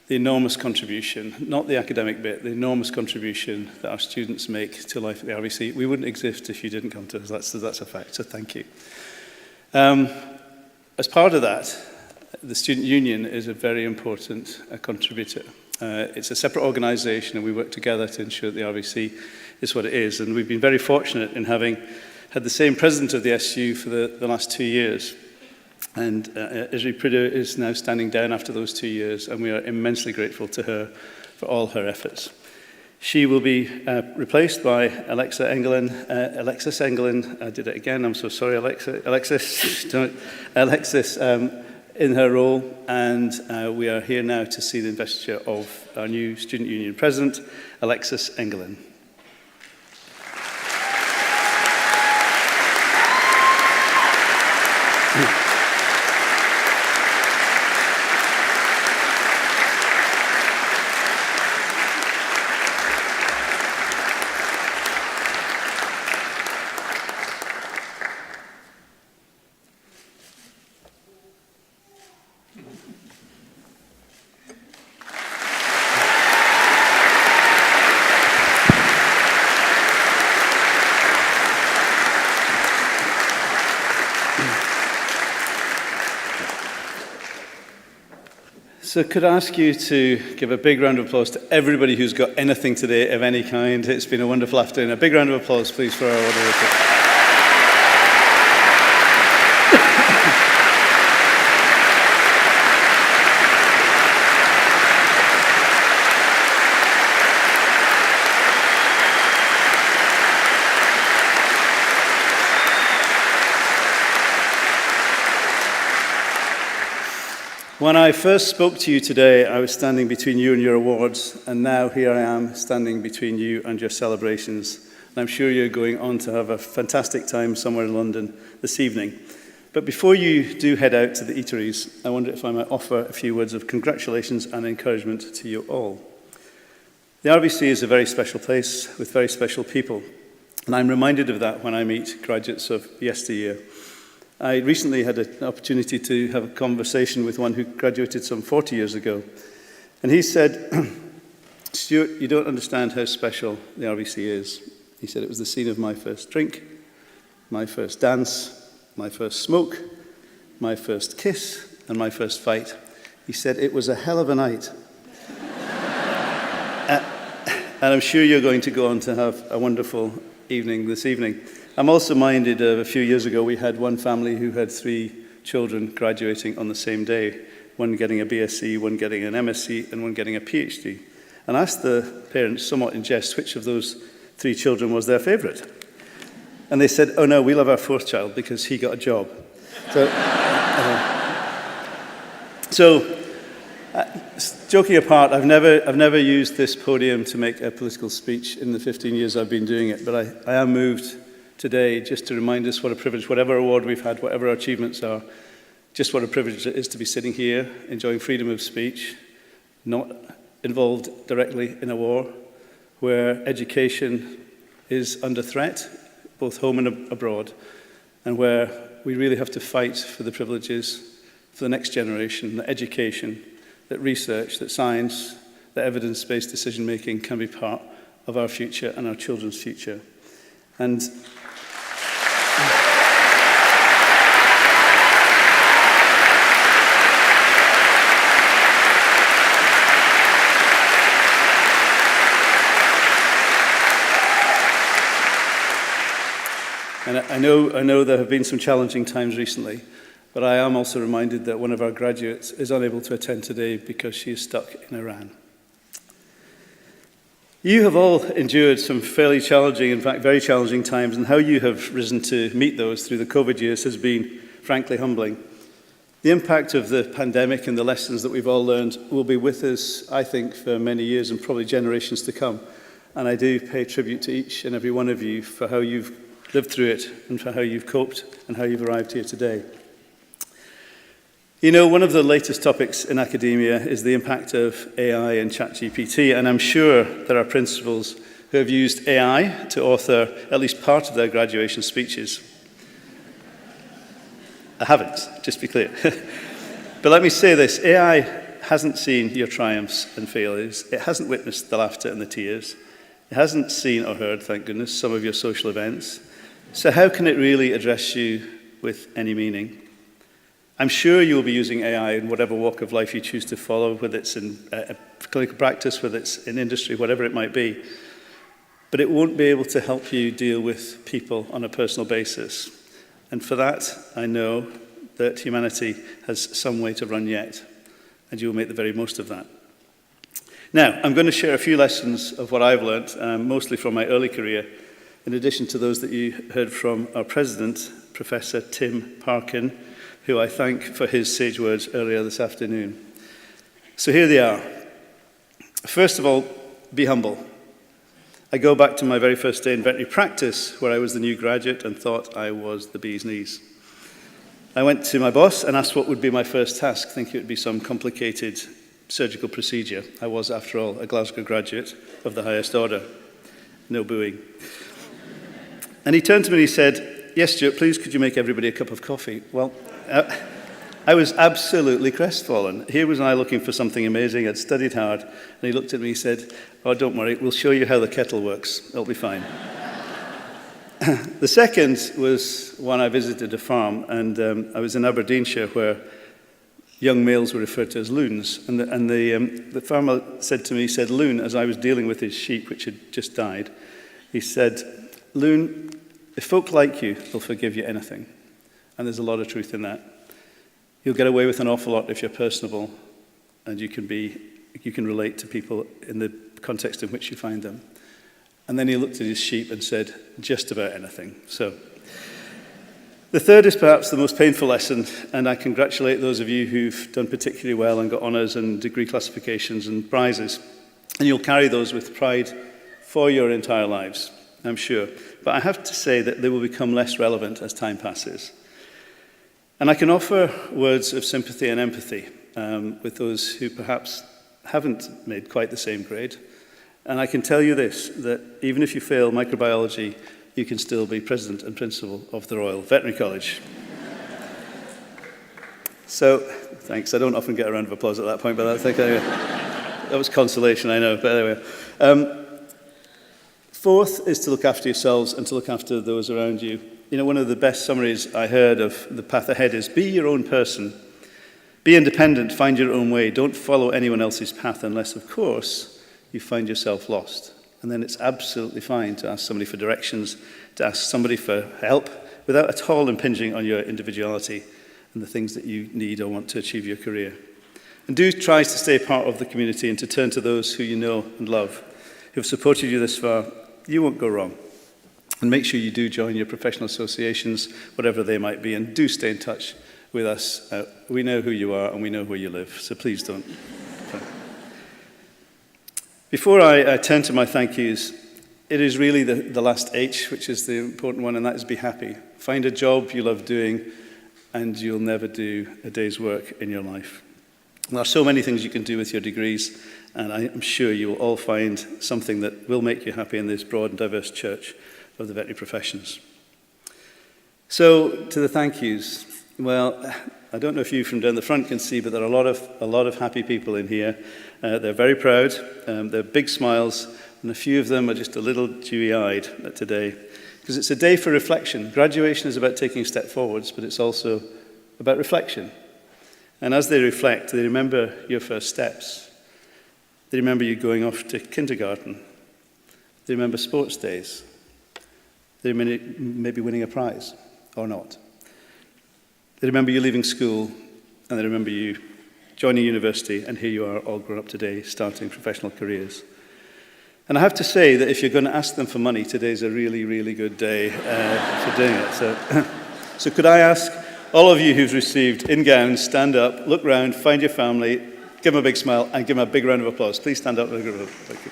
the enormous contribution, not the academic bit, the enormous contribution that our students make to life at the RVC. We wouldn't exist if you didn't come to us, that's a fact, so thank you. As part of that, the Student Union is a very important contributor. It's a separate organisation, and we work together to ensure that the RVC is what it is, and we've been very fortunate in having had the same president of the SU for the last 2 years. And Ezrie Prideaux is now standing down after those 2 years, and we are immensely grateful to her for all her efforts. She will be replaced by Alexis Engelen. I did it again, I'm so sorry, Alexis, in her role, and we are here now to see the investiture of our new Student Union President, Alexis Engelen. So could I ask you to give a big round of applause to everybody who's got anything today of any kind. It's been a wonderful afternoon. A big round of applause, please, for our order. When I first spoke to you today, I was standing between you and your awards, and now here I am standing between you and your celebrations. And I'm sure you're going on to have a fantastic time somewhere in London this evening. But before you do head out to the eateries, I wonder if I might offer a few words of congratulations and encouragement to you all. The RVC is a very special place with very special people, and I'm reminded of that when I meet graduates of yesteryear. I recently had an opportunity to have a conversation with one who graduated some 40 years ago. And he said, Stuart, you don't understand how special the RVC is. He said it was the scene of my first drink, my first dance, my first smoke, my first kiss, and my first fight. He said it was a hell of a night. And I'm sure you're going to go on to have a wonderful evening this evening. I'm also minded of a few years ago, we had one family who had 3 children graduating on the same day, one getting a BSc, one getting an MSc, and one getting a PhD. And I asked the parents, somewhat in jest, which of those 3 children was their favourite. And they said, oh no, we'll have our fourth child because he got a job. So, joking apart, I've never used this podium to make a political speech in the 15 years I've been doing it, but I am moved today just to remind us what a privilege, whatever award we've had, whatever our achievements are, just what a privilege it is to be sitting here, enjoying freedom of speech, not involved directly in a war, where education is under threat, both home and abroad, and where we really have to fight for the privileges for the next generation, that education, that research, that science, that evidence-based decision-making can be part of our future and our children's future. And I know there have been some challenging times recently, but I am also reminded that one of our graduates is unable to attend today because she is stuck in Iran. You have all endured some fairly challenging, in fact very challenging times, and how you have risen to meet those through the COVID years has been frankly humbling. The impact of the pandemic and the lessons that we've all learned will be with us, I think, for many years and probably generations to come. And I do pay tribute to each and every one of you for how you've lived through it and for how you've coped and how you've arrived here today. You know, one of the latest topics in academia is the impact of AI and ChatGPT, and I'm sure there are principals who have used AI to author at least part of their graduation speeches. I haven't, just to be clear. But let me say this, AI hasn't seen your triumphs and failures. It hasn't witnessed the laughter and the tears. It hasn't seen or heard, thank goodness, some of your social events. So how can it really address you with any meaning? I'm sure you will be using AI in whatever walk of life you choose to follow, whether it's in clinical practice, whether it's in industry, whatever it might be. But it won't be able to help you deal with people on a personal basis. And for that, I know that humanity has some way to run yet, and you will make the very most of that. Now, I'm going to share a few lessons of what I've learnt, mostly from my early career, in addition to those that you heard from our president, Professor Tim Parkin, who I thank for his sage words earlier this afternoon. So here they are. First of all, be humble. I go back to my very first day in veterinary practice, where I was the new graduate and thought I was the bee's knees. I went to my boss and asked what would be my first task, thinking it would be some complicated surgical procedure. I was, after all, a Glasgow graduate of the highest order. No booing. And he turned to me and he said, "Yes, Stuart, please, could you make everybody a cup of coffee?" Well, I was absolutely crestfallen. Here was I looking for something amazing. I'd studied hard. And he looked at me and he said, "Oh, don't worry, we'll show you how the kettle works. It'll be fine." The second was when I visited a farm, and I was in Aberdeenshire, where young males were referred to as loons. And the farmer said to me, he said, "Loon," as I was dealing with his sheep, which had just died, he said, "Loon, if folk like you, they'll forgive you anything." And there's a lot of truth in that. You'll get away with an awful lot if you're personable, and you can relate to people in the context in which you find them. And then he looked at his sheep and said, "Just about anything." So the third is perhaps the most painful lesson, and I congratulate those of you who've done particularly well and got honours and degree classifications and prizes. And you'll carry those with pride for your entire lives, I'm sure. But I have to say that they will become less relevant as time passes. And I can offer words of sympathy and empathy with those who perhaps haven't made quite the same grade. And I can tell you this, that even if you fail microbiology, you can still be president and principal of the Royal Veterinary College. So, thanks. I don't often get a round of applause at that point, but I think anyway, that was consolation, I know. But anyway. Fourth is to look after yourselves and to look after those around you. You know, one of the best summaries I heard of the path ahead is be your own person. Be independent, find your own way. Don't follow anyone else's path unless, of course, you find yourself lost. And then it's absolutely fine to ask somebody for directions, to ask somebody for help, without at all impinging on your individuality and the things that you need or want to achieve your career. And do try to stay part of the community and to turn to those who you know and love, who have supported you this far. You won't go wrong. And make sure you do join your professional associations, whatever they might be, and do stay in touch with us. We know who you are and we know where you live, so please don't. Before I turn to my thank yous, it is really the last H, which is the important one, and that is be happy. Find a job you love doing, and you'll never do a day's work in your life. There are so many things you can do with your degrees, and I am sure you will all find something that will make you happy in this broad and diverse church of the veterinary professions. So, to the thank yous. Well, I don't know if you from down the front can see, but there are a lot of happy people in here. They're very proud. They're big smiles, and a few of them are just a little dewy-eyed today, because it's a day for reflection. Graduation is about taking a step forwards, but it's also about reflection. And as they reflect, they remember your first steps. They remember you going off to kindergarten. They remember sports days. They maybe winning a prize, or not. They remember you leaving school, and they remember you joining university, and here you are all grown up today, starting professional careers. And I have to say that if you're going to ask them for money, today's a really, really good day for doing it. So could I ask all of you who've received in gowns, stand up, look round, find your family, give them a big smile, and give them a big round of applause. Please stand up. Thank you.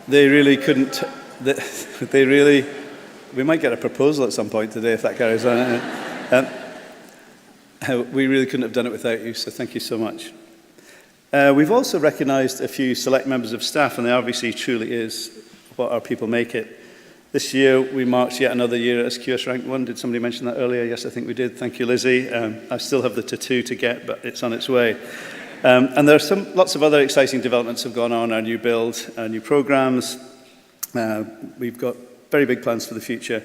They really couldn't, we might get a proposal at some point today if that carries on. We really couldn't have done it without you, so thank you so much. We've also recognised a few select members of staff, and the RVC truly is what our people make it. This year, we marked yet another year as QS Rank 1. Did somebody mention that earlier? Yes, I think we did. Thank you, Lizzie. I still have the tattoo to get, but it's on its way. And there are lots of other exciting developments have gone on, our new build, our new programmes. We've got very big plans for the future,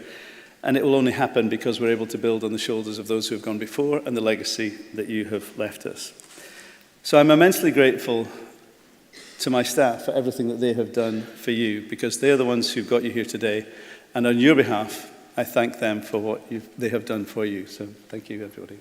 and it will only happen because we're able to build on the shoulders of those who have gone before and the legacy that you have left us. So I'm immensely grateful to my staff for everything that they have done for you, because they are the ones who've got you here today, and on your behalf, I thank them for what they have done for you. So thank you, everybody.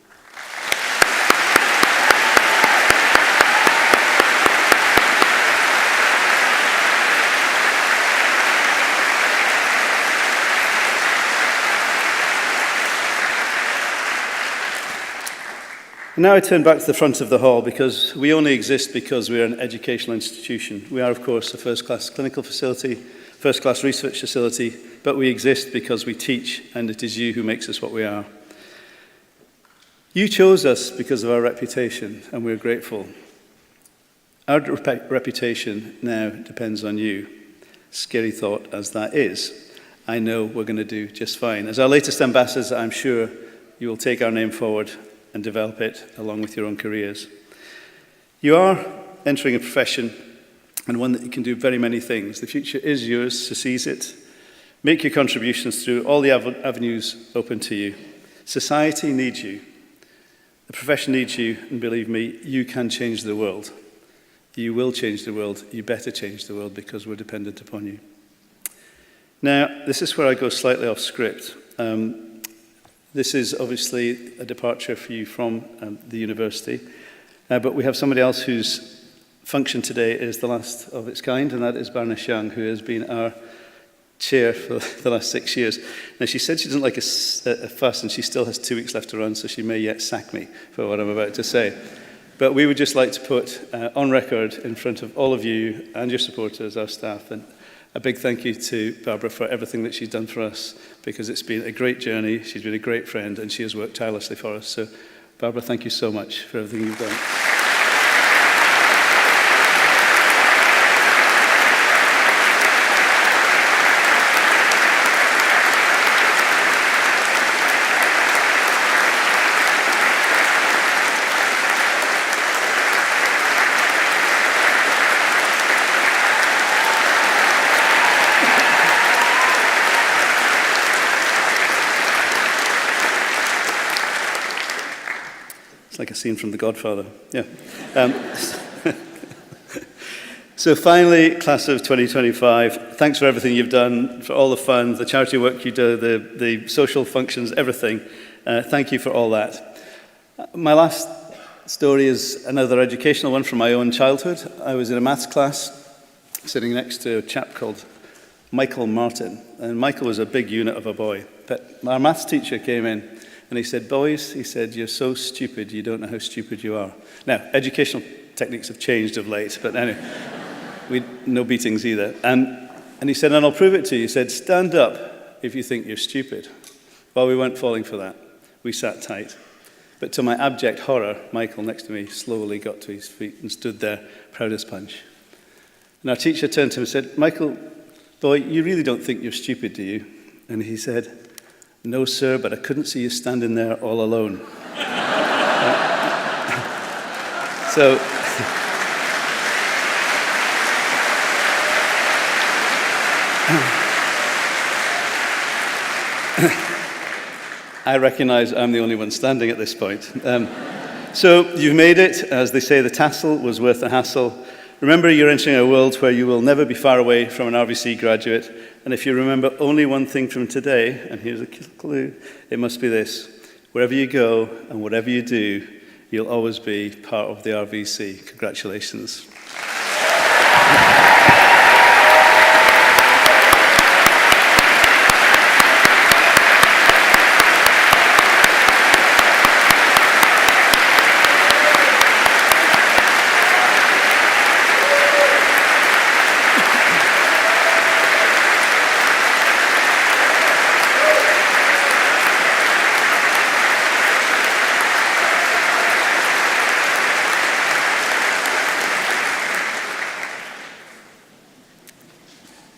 Now I turn back to the front of the hall, because we only exist because we are an educational institution. We are, of course, a first-class clinical facility, first-class research facility, but we exist because we teach, and it is you who makes us what we are. You chose us because of our reputation, and we're grateful. Our reputation now depends on you. Scary thought as that is. I know we're going to do just fine. As our latest ambassadors, I'm sure you will take our name forward and develop it along with your own careers. You are entering a profession, and one that you can do very many things. The future is yours to seize it. Make your contributions through all the avenues open to you. Society needs you. The profession needs you, and believe me, you can change the world. You will change the world. You better change the world, because we're dependent upon you. Now, this is where I go slightly off script. This is obviously a departure for you from the university, but we have somebody else whose function today is the last of its kind, and that is Baroness Young, who has been our chair for the last 6 years. Now, she said she doesn't like a fuss, and she still has 2 weeks left to run, so she may yet sack me for what I'm about to say. But we would just like to put on record in front of all of you and your supporters, our staff, and a big thank you to Barbara for everything that she's done for us, because it's been a great journey. She's been a great friend, and she has worked tirelessly for us. So, Barbara, thank you so much for everything you've done. a scene from The Godfather. Yeah. So finally, class of 2025, thanks for everything you've done, for all the fun, the charity work you do, the social functions, everything. Thank you for all that. My last story is another educational one from my own childhood. I was in a maths class sitting next to a chap called Michael Martin. And Michael was a big unit of a boy. But our maths teacher came in and he said, "Boys," he said, "you're so stupid, you don't know how stupid you are." Now, educational techniques have changed of late, but anyway, no beatings either. And he said, "And I'll prove it to you." He said, "Stand up if you think you're stupid." Well, we weren't falling for that. We sat tight. But to my abject horror, Michael next to me slowly got to his feet and stood there, proud as punch. And our teacher turned to him and said, "Michael, boy, you really don't think you're stupid, do you?" And he said, "No, sir, but I couldn't see you standing there all alone." So, I recognize I'm the only one standing at this point. So you've made it. As they say, the tassel was worth the hassle. Remember, you're entering a world where you will never be far away from an RVC graduate. And if you remember only one thing from today, and here's a clue, it must be this: wherever you go and whatever you do, you'll always be part of the RVC. Congratulations.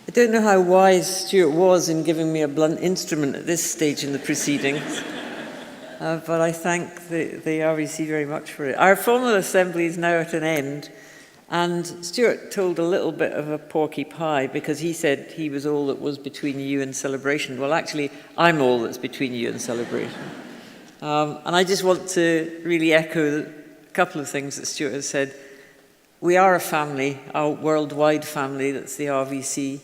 I don't know how wise Stuart was in giving me a blunt instrument at this stage in the proceedings, but I thank the RVC very much for it. Our formal assembly is now at an end, and Stuart told a little bit of a porky pie because he said he was all that was between you and celebration. Well, actually, I'm all that's between you and celebration. And I just want to really echo a couple of things that Stuart has said. We are a family, a worldwide family, that's the RVC.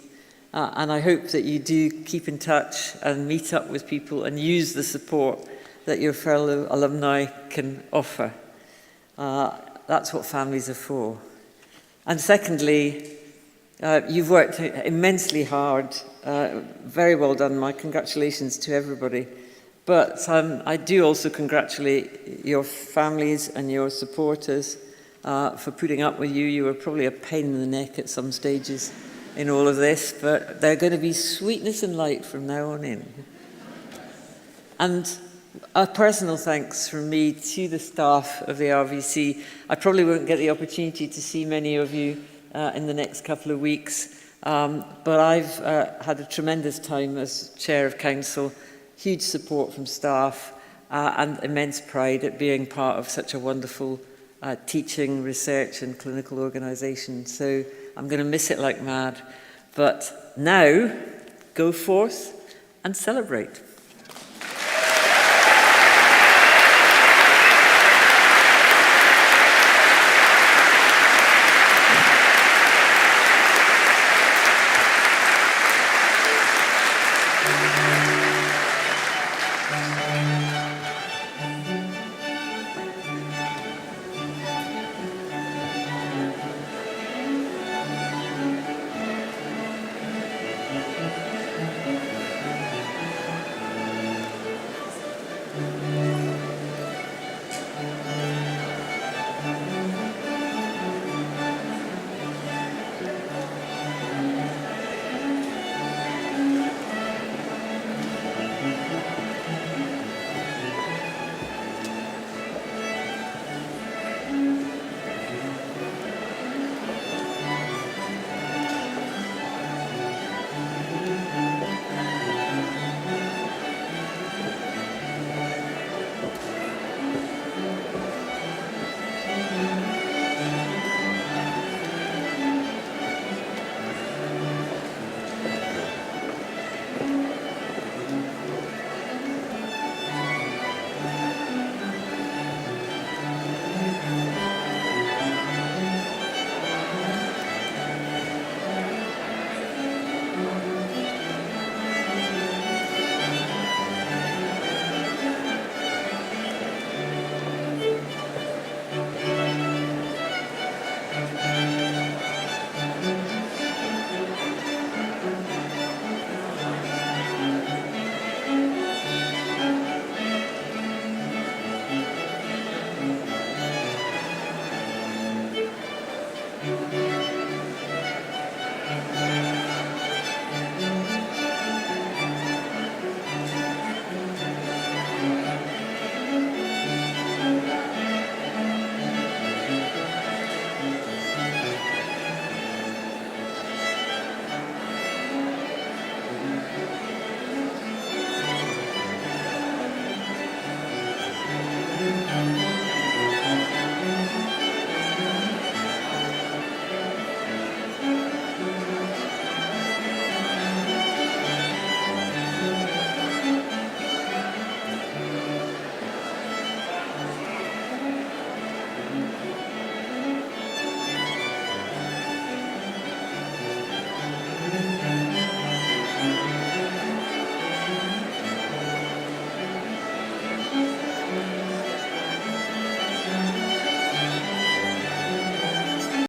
And I hope that you do keep in touch and meet up with people and use the support that your fellow alumni can offer. That's what families are for. And secondly, you've worked immensely hard. Very well done. My congratulations to everybody. But I do also congratulate your families and your supporters for putting up with you. You were probably a pain in the neck at some stages in all of this, but they're going to be sweetness and light from now on in. And a personal thanks from me to the staff of the RVC. I probably won't get the opportunity to see many of you in the next couple of weeks, but I've had a tremendous time as Chair of Council, huge support from staff, and immense pride at being part of such a wonderful teaching, research and clinical organisation. So I'm going to miss it like mad. But now, go forth and celebrate.